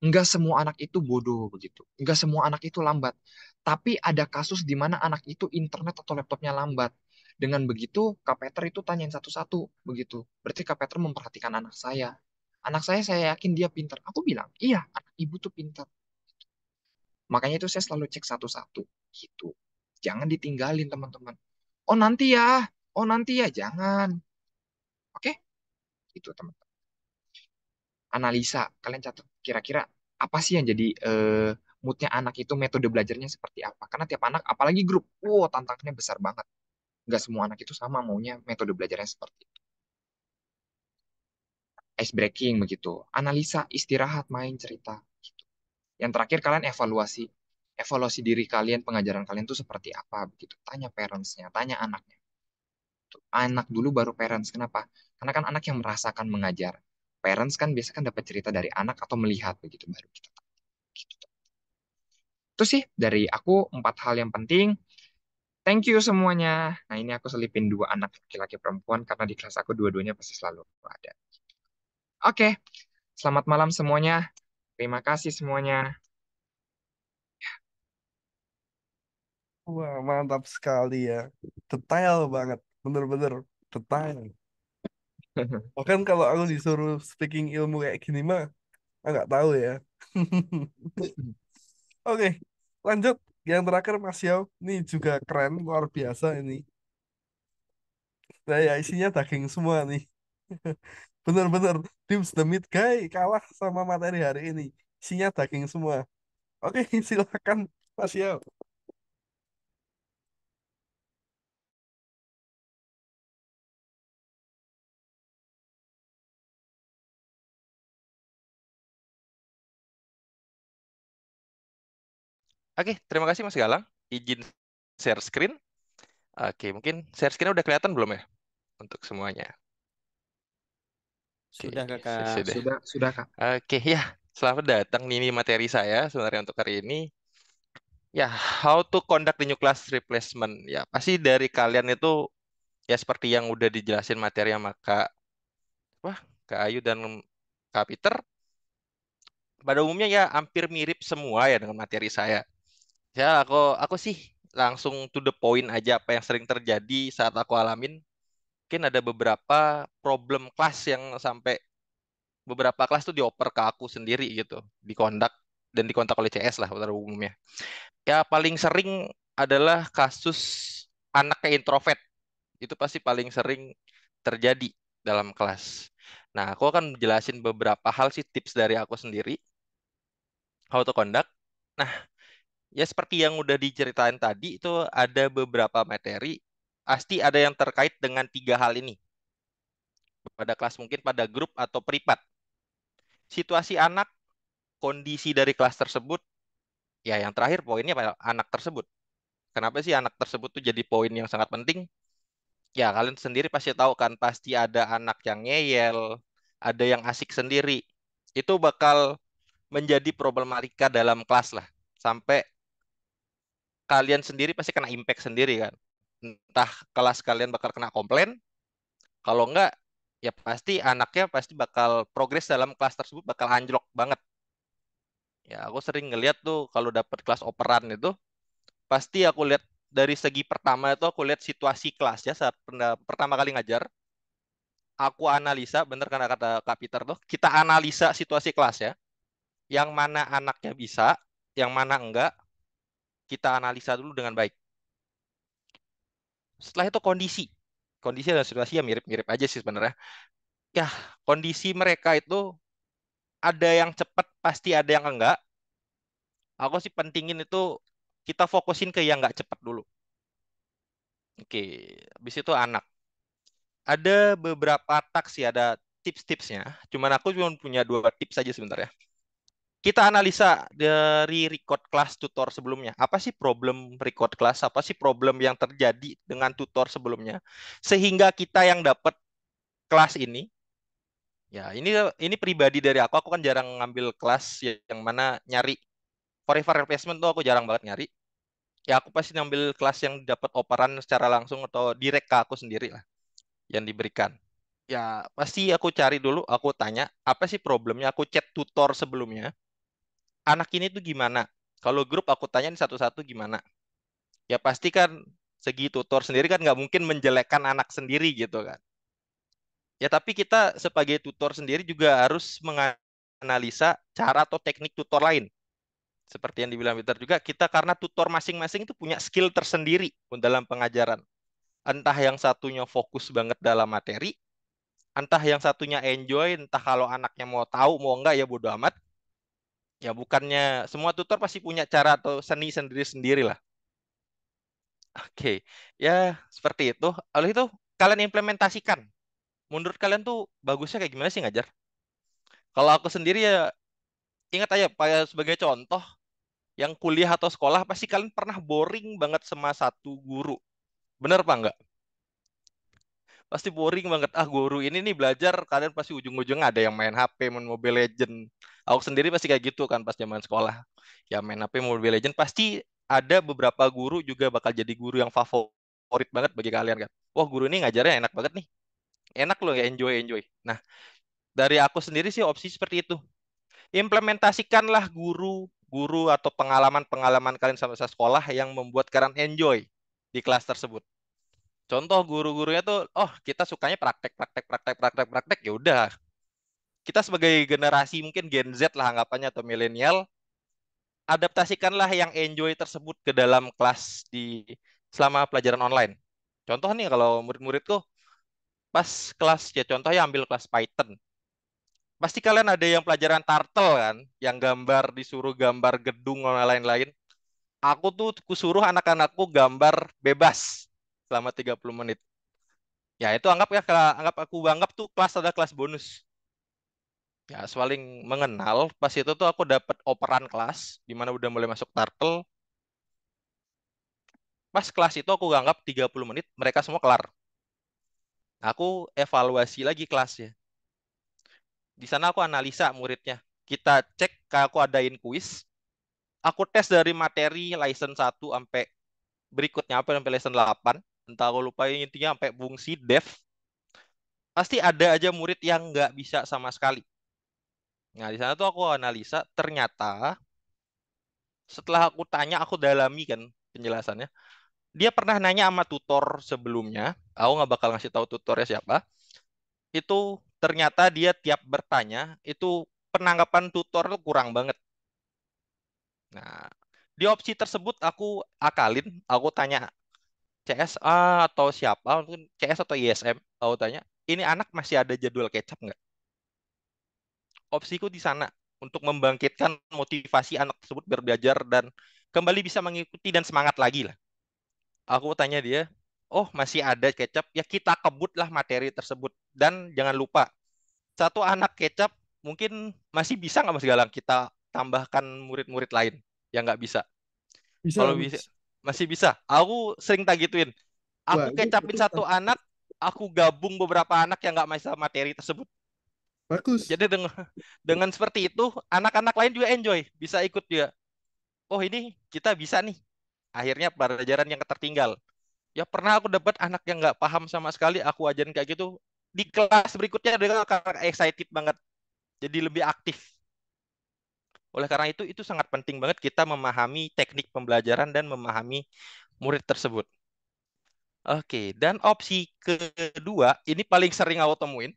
nggak semua anak itu bodoh begitu. Nggak semua anak itu lambat. Tapi ada kasus di mana anak itu internet atau laptopnya lambat. Dengan begitu, Kak Peter itu tanyain satu-satu begitu. Berarti Kak Peter memperhatikan anak saya. Anak saya yakin dia pintar. Aku bilang, iya, anak ibu tuh pintar. Makanya itu saya selalu cek satu-satu. Gitu. Jangan ditinggalin, teman-teman. Oh, nanti ya. Oh, nanti ya. Jangan. Oke? Itu, teman-teman. Analisa. Kalian catat. Kira-kira apa sih yang jadi moodnya anak itu, metode belajarnya seperti apa. Karena tiap anak, apalagi grup, wow, tantangannya besar banget. Nggak semua anak itu sama maunya metode belajarnya seperti itu. Ice breaking begitu. Analisa, istirahat, main, cerita. Gitu. Yang terakhir kalian evaluasi. Evaluasi diri kalian, pengajaran kalian tuh seperti apa begitu. Tanya parentsnya, tanya anaknya. Anak dulu baru parents. Kenapa? Karena kan anak yang merasakan mengajar. Parents kan biasanya kan dapat cerita dari anak atau melihat begitu baru kita tahu. Gitu. Itu sih dari aku 4 hal yang penting. Thank you semuanya. Nah, ini aku selipin 2 anak laki-laki perempuan karena di kelas aku dua-duanya pasti selalu ada. Oke, selamat malam semuanya. Terima kasih semuanya. Wah, mantap sekali ya. Detail banget. Bener-bener detail. Bahkan kalau aku disuruh speaking ilmu kayak gini mah, aku nggak tahu ya. Oke, lanjut. Yang terakhir Mas Yao, ini juga keren, luar biasa ini. Nah ya isinya daging semua nih. Bener-bener Dims the Meat Guy kalah sama materi hari ini. Isinya daging semua. Oke, silakan Mas Yao. Oke, terima kasih Mas Galang. Izin share screen. Oke, mungkin share screen udah kelihatan belum ya untuk semuanya? Oke, Sudah oke, Kakak. sudah. Sudah Kak. Oke, ya. Selamat datang. Ini materi saya sebenarnya untuk hari ini. Ya, how to conduct the new class replacement. Ya, pasti dari kalian itu ya seperti yang udah dijelasin materi sama wah, Kak Ayu dan Kak Peter. Pada umumnya ya hampir mirip semua ya dengan materi saya. Ya, aku sih langsung to the point aja apa yang sering terjadi saat aku alamin. Mungkin ada beberapa problem kelas yang sampai beberapa kelas tuh dioper ke aku sendiri gitu, dikontak dan dikontak oleh CS lah pada umumnya. Ya paling sering adalah kasus anaknya introvert. Itu pasti paling sering terjadi dalam kelas. Nah, aku akan jelasin beberapa hal sih tips dari aku sendiri how to conduct. Nah, ya seperti yang udah diceritain tadi itu ada beberapa materi pasti ada yang terkait dengan tiga hal ini pada kelas mungkin pada grup atau privat. Situasi anak, kondisi dari kelas tersebut, ya yang terakhir poinnya pada anak tersebut. Kenapa sih anak tersebut tuh jadi poin yang sangat penting? Ya kalian sendiri pasti tahu kan, pasti ada anak yang ngeyel, ada yang asik sendiri. Itu bakal menjadi problematika dalam kelas lah. Sampai kalian sendiri pasti kena impact sendiri kan. Entah kelas kalian bakal kena komplain, kalau enggak ya pasti anaknya pasti bakal progres dalam kelas tersebut bakal anjlok banget. Ya aku sering ngeliat tuh kalau dapat kelas operan itu pasti aku lihat dari segi pertama itu aku lihat situasi kelas ya saat pertama kali ngajar. Aku analisa, bener kan kata Kak Peter tuh, kita analisa situasi kelas ya. Yang mana anaknya bisa, yang mana enggak, kita analisa dulu dengan baik. Setelah itu kondisi. Kondisi dan situasi ya mirip-mirip aja sih sebenarnya. Ya, kondisi mereka itu ada yang cepat, pasti ada yang enggak. Aku sih pentingin itu kita fokusin ke yang enggak cepat dulu. Oke, habis itu anak. Ada beberapa taks sih, ada tips-tipsnya. Cuman aku cuma punya dua tips saja sebentar ya. Kita analisa dari record kelas tutor sebelumnya. Apa sih problem record kelas? Apa sih problem yang terjadi dengan tutor sebelumnya? Sehingga kita yang dapat kelas ini, ya ini pribadi dari aku. Aku kan jarang ngambil kelas yang mana nyari forever replacement tuh aku jarang banget nyari. Ya aku pasti ngambil kelas yang dapat operan secara langsung atau direct ke aku sendiri lah yang diberikan. Ya pasti aku cari dulu, aku tanya apa sih problemnya. Aku chat tutor sebelumnya. Anak ini tuh gimana? Kalau grup aku tanya satu-satu gimana? Ya pasti kan segi tutor sendiri kan nggak mungkin menjelekkan anak sendiri gitu kan. Ya tapi kita sebagai tutor sendiri juga harus menganalisa cara atau teknik tutor lain. Seperti yang dibilang Peter juga, kita karena tutor masing-masing itu punya skill tersendiri dalam pengajaran. Entah yang satunya fokus banget dalam materi, entah yang satunya enjoy, entah kalau anaknya mau tahu mau enggak ya bodo amat. Ya bukannya semua tutor pasti punya cara atau seni sendiri-sendiri lah. Oke, ya seperti itu. Lalu itu kalian implementasikan. Menurut kalian tuh bagusnya kayak gimana sih ngajar? Kalau aku sendiri ya ingat aja sebagai contoh yang kuliah atau sekolah pasti kalian pernah boring banget sama satu guru. Bener apa enggak? Pasti boring banget. Ah guru ini nih belajar kalian pasti ujung-ujungnya ada yang main HP, main Mobile Legend. Aku sendiri pasti kayak gitu kan pas zaman sekolah. Ya main HP, Mobile Legend pasti ada beberapa guru juga bakal jadi guru yang favorit banget bagi kalian kan. Wah guru ini ngajarnya enak banget nih. Enak loh ya enjoy enjoy. Nah dari aku sendiri sih opsi seperti itu. Implementasikanlah guru atau pengalaman-pengalaman kalian sama sekolah yang membuat kalian enjoy di kelas tersebut. Contoh guru-gurunya tuh, oh kita sukanya praktek, praktek, praktek, praktek, praktek, ya udah. Kita sebagai generasi mungkin Gen Z lah anggapannya atau milenial, adaptasikanlah yang enjoy tersebut ke dalam kelas di selama pelajaran online. Contoh nih kalau murid-muridku pas kelas ya contohnya ambil kelas Python. Pasti kalian ada yang pelajaran Turtle kan, yang gambar disuruh gambar gedung dan lain-lain. Aku tuh kusuruh anak-anakku gambar bebas selama 30 menit. Ya itu anggap ya aku anggap tuh kelas ada kelas bonus. Ya saling mengenal pas itu tuh aku dapat operan kelas di mana udah mulai masuk Turtle. Pas kelas itu aku anggap 30 menit mereka semua kelar. Aku evaluasi lagi kelasnya. Di sana aku analisa muridnya. Kita cek, aku adain kuis. Aku tes dari materi license 1 sampai berikutnya apa sampai license 8. Entah aku lupa intinya sampai fungsi dev. Pasti ada aja murid yang nggak bisa sama sekali. Nah, di sana tuh aku analisa, ternyata setelah aku tanya, aku dalami kan penjelasannya. Dia pernah nanya sama tutor sebelumnya, aku nggak bakal ngasih tahu tutornya siapa. Itu ternyata dia tiap bertanya, itu penanggapan tutor tuh kurang banget. Nah, di opsi tersebut aku akalin, aku tanya CSA atau siapa, mungkin CS atau ISM, aku tanya, ini anak masih ada jadwal kecap nggak? Opsiku di sana untuk membangkitkan motivasi anak tersebut belajar dan kembali bisa mengikuti dan semangat lagi lah. Aku tanya dia, oh masih ada kecap, ya kita kebutlah materi tersebut. Dan jangan lupa, satu anak kecap mungkin masih bisa nggak Mas Galang kita tambahkan murid-murid lain yang nggak bisa. Bisa, Kalau bisa, Mas. masih bisa. Aku sering tak gituin. Wah, Aku itu kecapin bagus, satu Mas. anak, aku gabung beberapa anak yang nggak bisa materi tersebut. Bagus. Jadi dengan seperti itu, anak-anak lain juga enjoy, bisa ikut juga. Oh ini kita bisa nih. Akhirnya pelajaran yang tertinggal. Ya pernah aku dapat anak yang nggak paham sama sekali, aku ajarin kayak gitu. Di kelas berikutnya dia akan excited banget, jadi lebih aktif. Oleh karena itu sangat penting banget kita memahami teknik pembelajaran dan memahami murid tersebut. Oke, dan opsi kedua, ini paling sering aku temuin.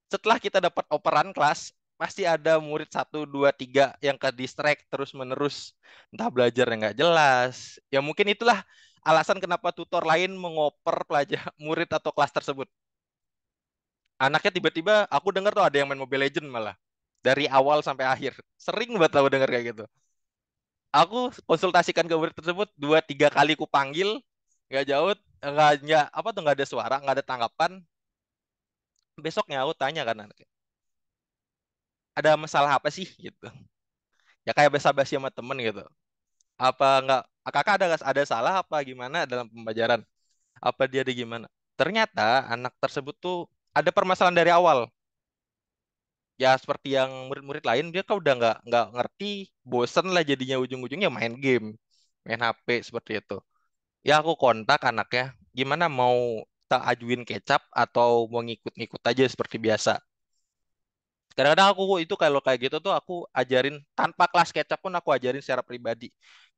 Setelah kita dapat operan kelas, pasti ada murid satu, dua, tiga yang ke distract terus-menerus. Entah belajar yang nggak jelas. Ya mungkin itulah alasan kenapa tutor lain mengoper pelajar murid atau kelas tersebut. Anaknya tiba-tiba, aku dengar tuh ada yang main Mobile Legend malah. Dari awal sampai akhir. Sering banget aku dengar kayak gitu. Aku konsultasikan ke murid tersebut, dua, tiga kali ku panggil, nggak jawab, nggak, apa tuh nggak ada suara, nggak ada tanggapan. Besoknya aku tanya kan anaknya, ada masalah apa sih gitu. Ya kayak basa-basi sama temen gitu. Apa nggak, kakak ada salah apa gimana dalam pembelajaran? Apa dia ada gimana? Ternyata anak tersebut tuh ada permasalahan dari awal. Ya seperti yang murid-murid lain dia kan udah nggak ngerti, bosen lah jadinya ujung-ujungnya main game, main HP seperti itu. Ya aku kontak anaknya, gimana mau tak ajuin kecap atau mau ngikut-ngikut aja seperti biasa. Kadang-kadang aku itu kalau kayak gitu tuh aku ajarin tanpa kelas kecap pun aku ajarin secara pribadi.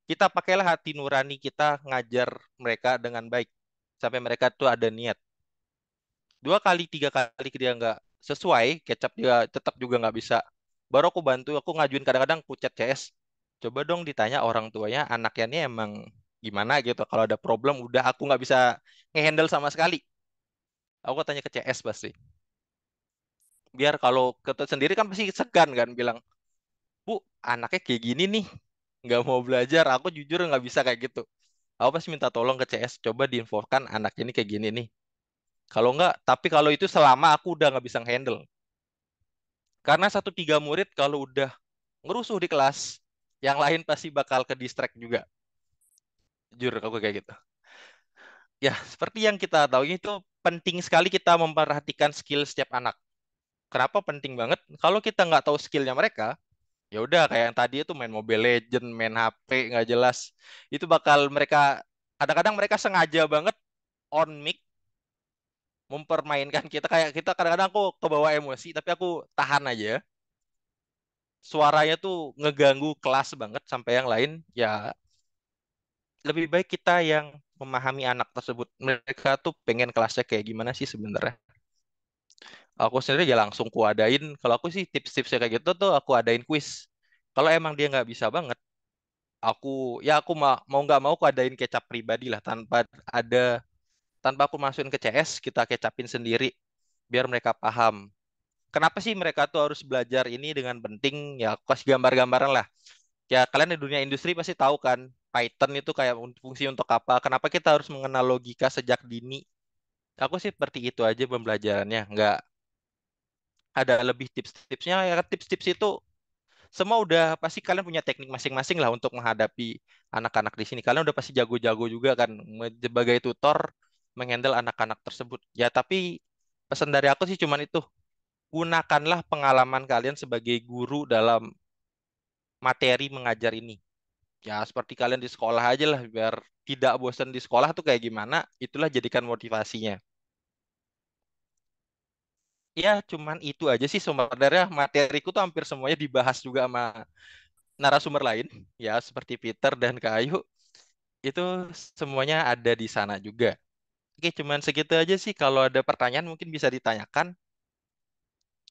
Kita pakailah hati nurani kita ngajar mereka dengan baik sampai mereka tuh ada niat. Dua kali, tiga kali dia nggak sesuai, kecap dia tetap juga nggak bisa. Baru aku bantu, aku ngajuin kadang-kadang aku chat CS. Coba dong ditanya orang tuanya, anaknya ini emang gimana gitu. Kalau ada problem, udah aku nggak bisa ngehandle sama sekali. Aku tanya ke CS pasti. Biar kalau ketut sendiri kan pasti segan kan bilang, Bu, anaknya kayak gini nih, nggak mau belajar. Aku jujur nggak bisa kayak gitu. Aku pasti minta tolong ke CS, coba diinfokan anaknya ini kayak gini nih. Kalau nggak, tapi kalau itu selama aku udah nggak bisa handle. Karena satu tiga murid kalau udah ngerusuh di kelas, yang lain pasti bakal ke distract juga. Jujur aku kayak gitu. Ya, seperti yang kita tahu itu penting sekali kita memperhatikan skill setiap anak. Kenapa penting banget? Kalau kita nggak tahu skillnya mereka, ya udah kayak yang tadi itu main Mobile Legend, main HP nggak jelas. Itu bakal mereka kadang-kadang mereka sengaja banget on mic mempermainkan kita kayak kita kadang-kadang aku kebawa emosi tapi aku tahan aja. Suaranya tuh ngeganggu kelas banget sampai yang lain ya lebih baik kita yang memahami anak tersebut. Mereka tuh pengen kelasnya kayak gimana sih sebenarnya. Aku sendiri ya langsung kuadain. Kalau aku sih tips-tipsnya kayak gitu tuh aku adain kuis. Kalau emang dia nggak bisa banget, aku aku mau nggak mau aku adain kecap pribadi lah ada tanpa aku masukin ke CS, kita kecapin sendiri biar mereka paham. Kenapa sih mereka tuh harus belajar ini dengan penting? Ya aku kasih gambar-gambaran lah. Ya kalian di dunia industri pasti tahu kan, Python itu kayak fungsi untuk apa? Kenapa kita harus mengenal logika sejak dini? Aku sih seperti itu aja pembelajarannya. Nggak ada lebih tips-tipsnya. Ya tips-tips itu semua udah pasti kalian punya teknik masing-masing lah untuk menghadapi anak-anak di sini. Kalian udah pasti jago-jago juga kan sebagai tutor menghandle anak-anak tersebut. Ya tapi pesan dari aku sih cuman itu, gunakanlah pengalaman kalian sebagai guru dalam materi mengajar ini. Ya seperti kalian di sekolah aja lah, biar tidak bosan di sekolah tuh kayak gimana, itulah jadikan motivasinya. Ya cuman itu aja sih sebenarnya, materiku tuh hampir semuanya dibahas juga sama narasumber lain, ya seperti Peter dan Kayu, itu semuanya ada di sana juga. Oke, cuman segitu aja sih. Kalau ada pertanyaan mungkin bisa ditanyakan.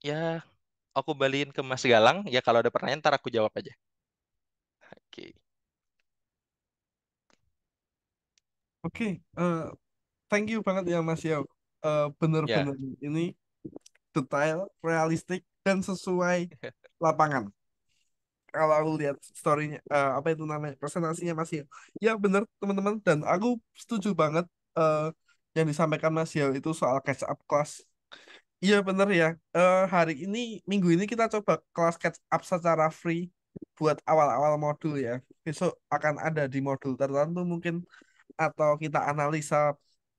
Ya, aku balikin ke Mas Galang. Ya, kalau ada pertanyaan ntar aku jawab aja. Oke. Oke, thank you banget ya Mas Yao. Ya, Bener-bener ini detail, realistik, dan sesuai lapangan. Kalau aku lihat story-nya, apa itu namanya, presentasinya Mas Yao. Ya bener teman-teman, dan aku setuju banget eh, yang disampaikan Mas Yao itu soal catch up class. Iya bener ya. Hari ini, minggu ini kita coba kelas catch up secara free buat awal-awal modul ya. Besok akan ada di modul tertentu mungkin, atau kita analisa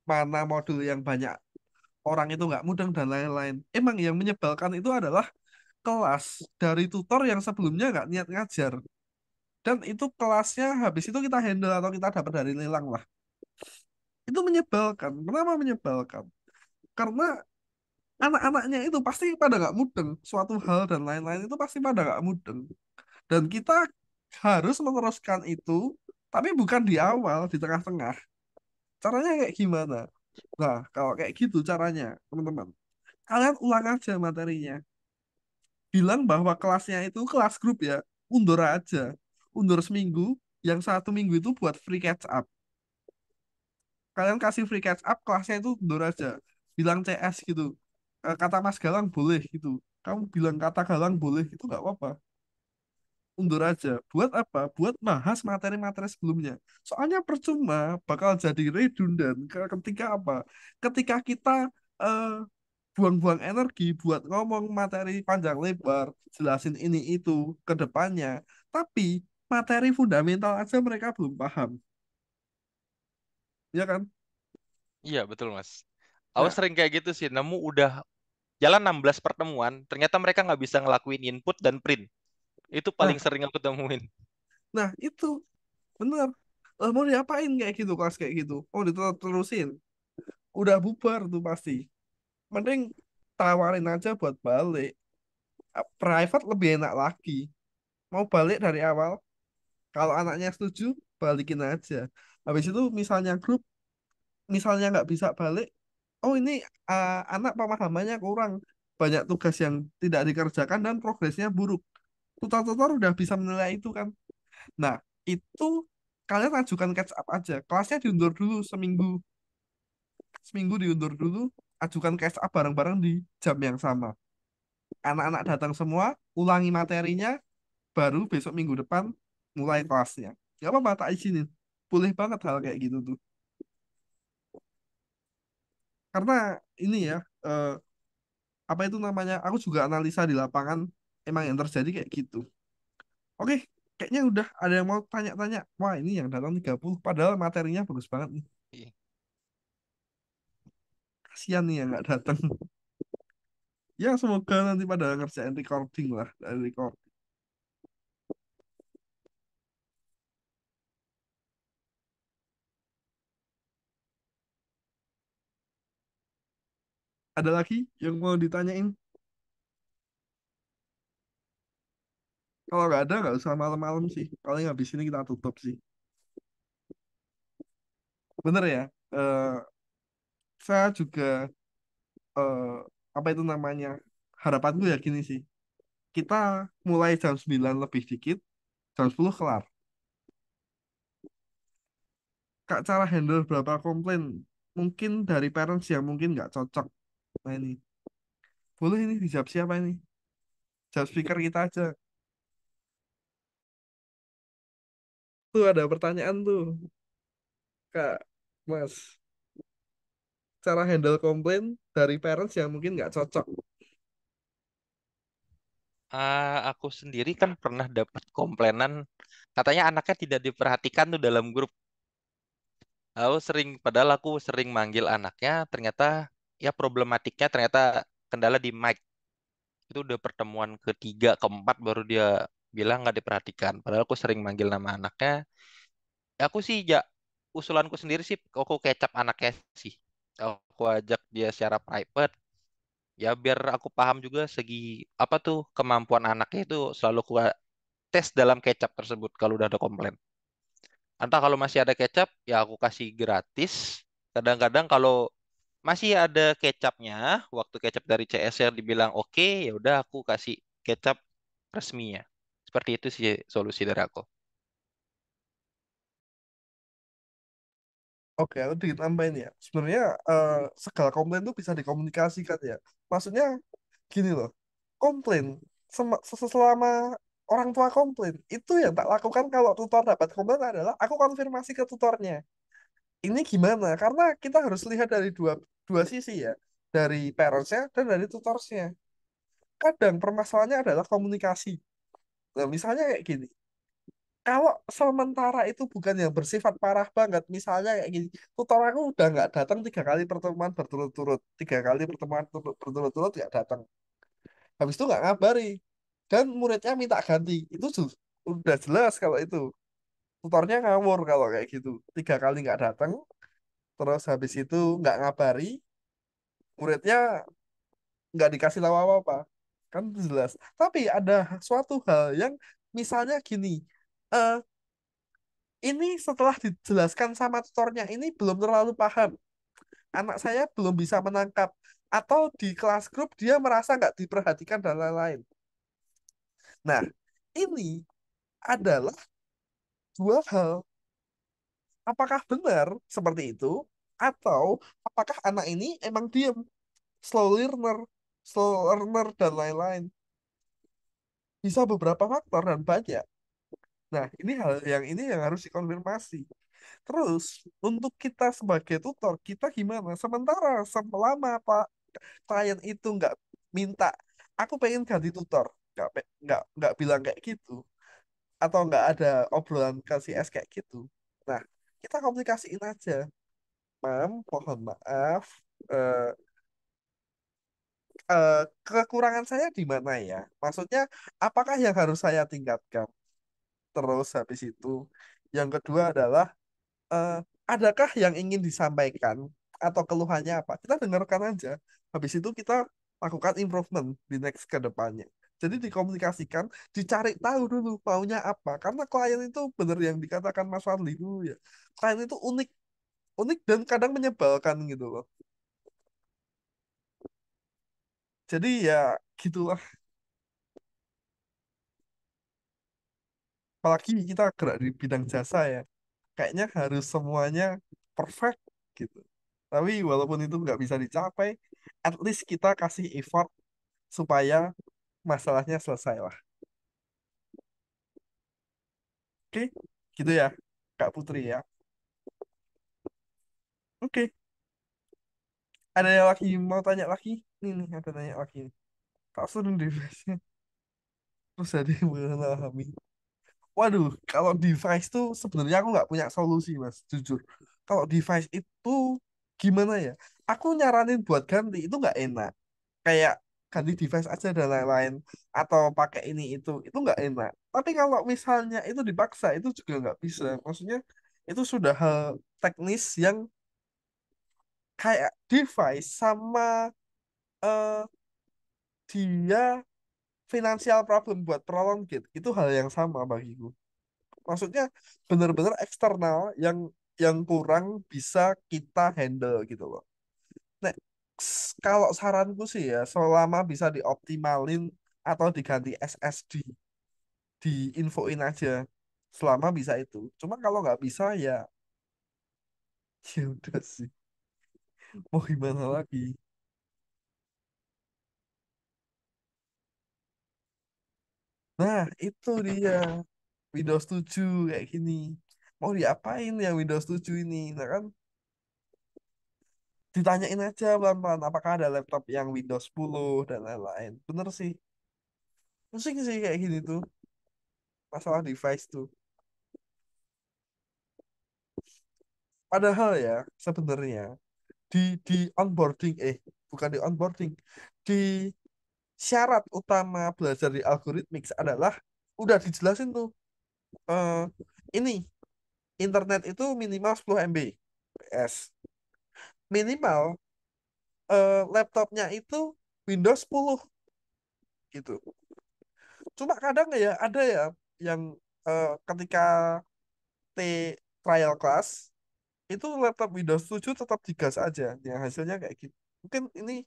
mana modul yang banyak orang itu nggak mudeng dan lain-lain. Emang yang menyebalkan itu adalah kelas dari tutor yang sebelumnya nggak niat ngajar. Dan itu kelasnya habis itu kita handle atau kita dapat dari lelang lah. Itu menyebalkan. Kenapa menyebalkan? Karena anak-anaknya itu pasti pada nggak mudeng. Suatu hal dan lain-lain itu pasti pada nggak mudeng. Dan kita harus meneruskan itu, tapi bukan di awal, di tengah-tengah. Caranya kayak gimana? Nah, kalau kayak gitu caranya, teman-teman, kalian ulang aja materinya. Bilang bahwa kelasnya itu kelas grup ya, undur aja. Undur seminggu, yang 1 minggu itu buat free catch up. Kalian kasih free catch up, kelasnya itu undur aja. Bilang CS gitu. Kata Mas Galang boleh gitu. Kamu bilang kata Galang boleh, itu nggak apa-apa. Undur aja. Buat apa? Buat bahas materi-materi sebelumnya. Soalnya percuma, bakal jadi redundant. Ketika apa? Ketika kita eh, buang-buang energi buat ngomong materi panjang lebar, jelasin ini itu ke depannya. Tapi materi fundamental aja mereka belum paham. Ya kan? iya betul Mas. Aku Nah, sering kayak gitu sih. Nemu udah jalan 16 pertemuan, ternyata mereka nggak bisa ngelakuin input dan print. Itu paling nah, sering aku temuin. nah itu bener. Mau diapain kayak gitu, kelas kayak gitu? Oh, diterusin. Udah bubar tuh pasti. Mending tawarin aja buat balik. Private lebih enak lagi. Mau balik dari awal, kalau anaknya setuju, balikin aja. Habis itu misalnya grup, misalnya nggak bisa balik, oh ini anak pemahamannya kurang, banyak tugas yang tidak dikerjakan dan progresnya buruk. Tutor-tutor udah bisa menilai itu kan. Nah, itu kalian ajukan catch up aja. Kelasnya diundur dulu seminggu. Seminggu diundur dulu, ajukan catch up bareng-bareng di jam yang sama. Anak-anak datang semua, ulangi materinya, baru besok minggu depan mulai kelasnya. Gak apa-apa, tak izinin. Boleh banget hal kayak gitu tuh. Karena ini ya, eh, apa itu namanya, aku juga analisa di lapangan, emang yang terjadi kayak gitu. Oke, kayaknya udah ada yang mau tanya-tanya. Wah, ini yang datang 30 padahal materinya bagus banget nih. Iya. Kasian nih yang nggak datang. Ya, semoga nanti pada ngerjain recording lah. Dari record. Ada lagi yang mau ditanyain? Kalau nggak ada, nggak usah malam-malam sih. Paling habis ini kita tutup sih. Bener ya, saya juga, eh, apa itu namanya, harapanku ya gini sih. Kita mulai jam 9 lebih dikit, jam 10 kelar. Kak, cara handle berapa komplain? Mungkin dari parents yang mungkin nggak cocok. Nah ini, boleh ini dijawab siapa ini? Jawab speaker kita aja. Tuh ada pertanyaan tuh, Kak, Mas. Cara handle komplain dari parents yang mungkin nggak cocok. Aku sendiri kan pernah dapat komplainan katanya anaknya tidak diperhatikan tuh dalam grup. Padahal aku sering manggil anaknya, ternyata ya problematiknya ternyata kendala di mic. Itu udah pertemuan ketiga, keempat baru dia bilang nggak diperhatikan. Padahal aku sering manggil nama anaknya. Ya, aku sih ya usulanku sendiri sih aku kecap anaknya sih. Aku ajak dia secara private. Ya biar aku paham juga segi apa tuh kemampuan anaknya itu selalu aku tes dalam kecap tersebut kalau udah ada komplain. Entah kalau masih ada kecap ya aku kasih gratis. Kadang-kadang kalau masih ada kecapnya, waktu kecap dari CSR dibilang oke, ya udah aku kasih kecap resminya. Seperti itu sih solusi dari aku. Oke, aku ditambahin ya. Sebenarnya eh, segala komplain itu bisa dikomunikasikan ya. Maksudnya gini loh, komplain selama orang tua komplain itu yang tak lakukan kalau tutor dapat komplain adalah aku konfirmasi ke tutornya. Ini gimana? Karena kita harus lihat dari dua dua sisi ya, dari parentsnya dan dari tutorsnya. Kadang permasalahannya adalah komunikasi. Nah, misalnya kayak gini. Kalau sementara itu bukan yang bersifat parah banget, misalnya kayak gini, tutor aku udah nggak datang 3 kali pertemuan berturut-turut, 3 kali pertemuan berturut-turut nggak datang. Habis itu nggak ngabari, dan muridnya minta ganti. Itu udah jelas kalau itu tutornya ngawur kalau kayak gitu. 3 kali nggak datang, terus habis itu nggak ngabari, muridnya nggak dikasih tahu apa-apa, kan jelas. Tapi ada suatu hal yang misalnya gini. eh, ini setelah dijelaskan sama tutornya ini belum terlalu paham. Anak saya belum bisa menangkap. Atau di kelas grup dia merasa nggak diperhatikan dan lain-lain. Nah, ini adalah dua hal. Apakah benar seperti itu? Atau apakah anak ini emang diam, slow learner dan lain-lain. Bisa beberapa faktor dan banyak. Nah, ini yang harus dikonfirmasi. Terus, untuk kita sebagai tutor, kita gimana? Sementara selama Pak klien itu nggak minta, aku pengen ganti tutor, nggak bilang kayak gitu, atau nggak ada obrolan kasih es kayak gitu. Nah, kita komunikasiin aja, Mam, mohon maaf, eh, eh, kekurangan saya di mana ya? Maksudnya, apakah yang harus saya tingkatkan? Terus habis itu, yang kedua adalah eh, adakah yang ingin disampaikan atau keluhannya apa? Kita dengarkan aja. Habis itu kita lakukan improvement di next ke depannya. Jadi dikomunikasikan, dicari tahu dulu maunya apa. Karena klien itu benar yang dikatakan Mas Fadli dulu ya. Klien itu unik, unik dan kadang menyebalkan gitu loh. Jadi ya gitulah. Apalagi kita gerak di bidang jasa ya. Kayaknya harus semuanya perfect gitu. Tapi walaupun itu nggak bisa dicapai, at least kita kasih effort supaya masalahnya selesai lah. Oke, gitu ya, Kak Putri ya. Oke, ada yang lagi mau tanya lagi? Nih, ada tanya lagi. Tak suruh device-nya. Terus ada yang mengalami. Waduh, kalau device tuh sebenarnya aku nggak punya solusi, Mas, jujur. Kalau device itu gimana ya? Aku nyaranin buat ganti itu nggak enak. Kayak ganti device aja dan lain-lain. Atau pakai ini itu nggak enak. Tapi kalau misalnya itu dipaksa, itu juga nggak bisa. Maksudnya itu sudah hal teknis yang kayak device sama eh, dia financial problem buat prolong gitu. Itu hal yang sama bagiku. Maksudnya benar-benar eksternal yang kurang bisa kita handle gitu loh. Nah, kalau saranku sih ya, selama bisa dioptimalin atau diganti SSD, diinfoin aja. Selama bisa itu. Cuma kalau nggak bisa ya Ya udah sih. Mau gimana lagi? Nah, itu dia. Windows 7 kayak gini. Mau diapain ya Windows 7 ini? Nah kan ditanyain aja pelan-pelan apakah ada laptop yang Windows 10 dan lain-lain. Bener sih. Pusing sih kayak gini tuh. Masalah device tuh. Padahal ya sebenarnya di onboarding bukan di onboarding, di syarat utama belajar di algoritmik adalah udah dijelasin tuh eh ini internet itu minimal 10 MB PS, minimal laptopnya itu Windows 10 gitu. Cuma kadang ya ada ya yang ketika T trial class itu laptop Windows 7 tetap digas aja, yang hasilnya kayak gitu. Mungkin ini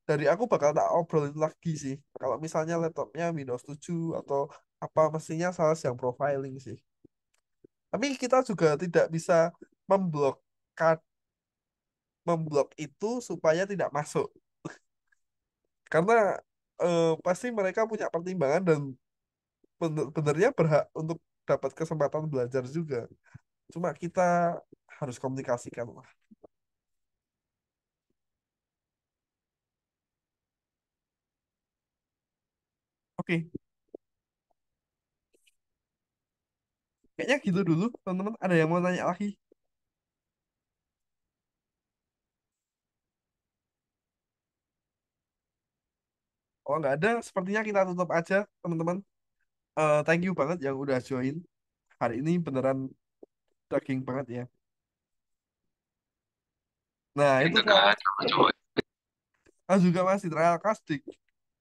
dari aku bakal tak obrolin lagi sih. Kalau misalnya laptopnya Windows 7 atau apa mestinya salah yang profiling sih. Tapi kita juga tidak bisa memblok memblok itu supaya tidak masuk. Karena pasti mereka punya pertimbangan dan benernya berhak untuk dapat kesempatan belajar juga. Cuma kita harus komunikasikan lah. Oke, kayaknya gitu dulu, teman-teman. Ada yang mau nanya lagi? Kalau nggak ada, sepertinya kita tutup aja, teman-teman. Thank you banget yang udah join. Hari ini beneran daging banget ya. Nah, itu Itu trial kan, class. coba-coba. Juga masih trial class di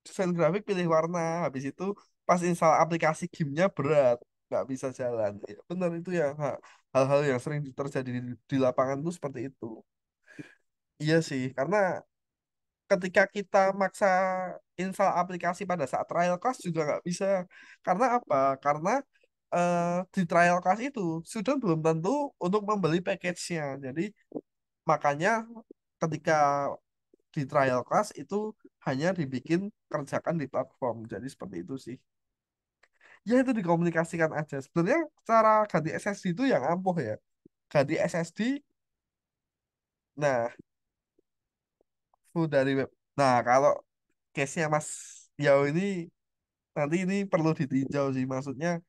desain grafik pilih warna. Habis itu pas install aplikasi gamenya berat. Nggak bisa jalan. Ya, bener itu ya. Hal-hal yang sering terjadi di lapangan tuh seperti itu. Iya sih, karena ketika kita maksa install aplikasi pada saat trial class juga nggak bisa. Karena apa? Karena eh, di trial class itu sudah belum tentu untuk membeli package-nya. Jadi makanya ketika di trial class itu hanya dibikin kerjakan di platform. Jadi seperti itu sih. Ya itu dikomunikasikan aja. Sebenarnya cara ganti SSD itu yang ampuh ya. Ganti SSD, nah full dari web. Nah kalau case-nya Mas Yao ini nanti ini perlu ditinjau sih. Maksudnya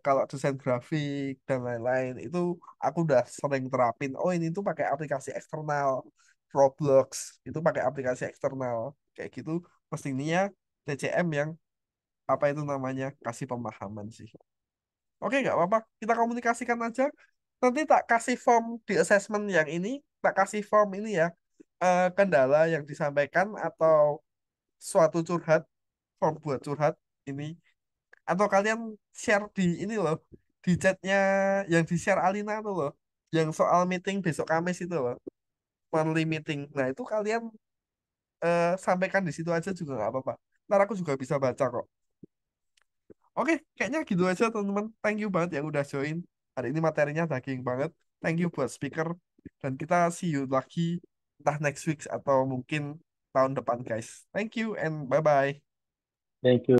kalau desain grafik dan lain-lain itu aku udah sering terapin. Oh ini tuh pakai aplikasi eksternal, Roblox itu pakai aplikasi eksternal kayak gitu. Mestinya TCM yang apa itu namanya kasih pemahaman sih. Oke nggak apa-apa, kita komunikasikan aja. Nanti tak kasih form di assessment yang ini, tak kasih form ini ya kendala yang disampaikan atau suatu curhat, form buat curhat ini atau kalian share di ini loh di chatnya yang di share Alina tuh loh yang soal meeting besok Kamis itu loh monthly meeting nah itu kalian sampaikan di situ aja juga nggak apa-apa ntar aku juga bisa baca kok oke kayaknya gitu aja teman-teman thank you banget yang udah join hari ini materinya daging banget thank you buat speaker dan kita see you lagi entah next week atau mungkin tahun depan guys thank you and bye bye Thank you.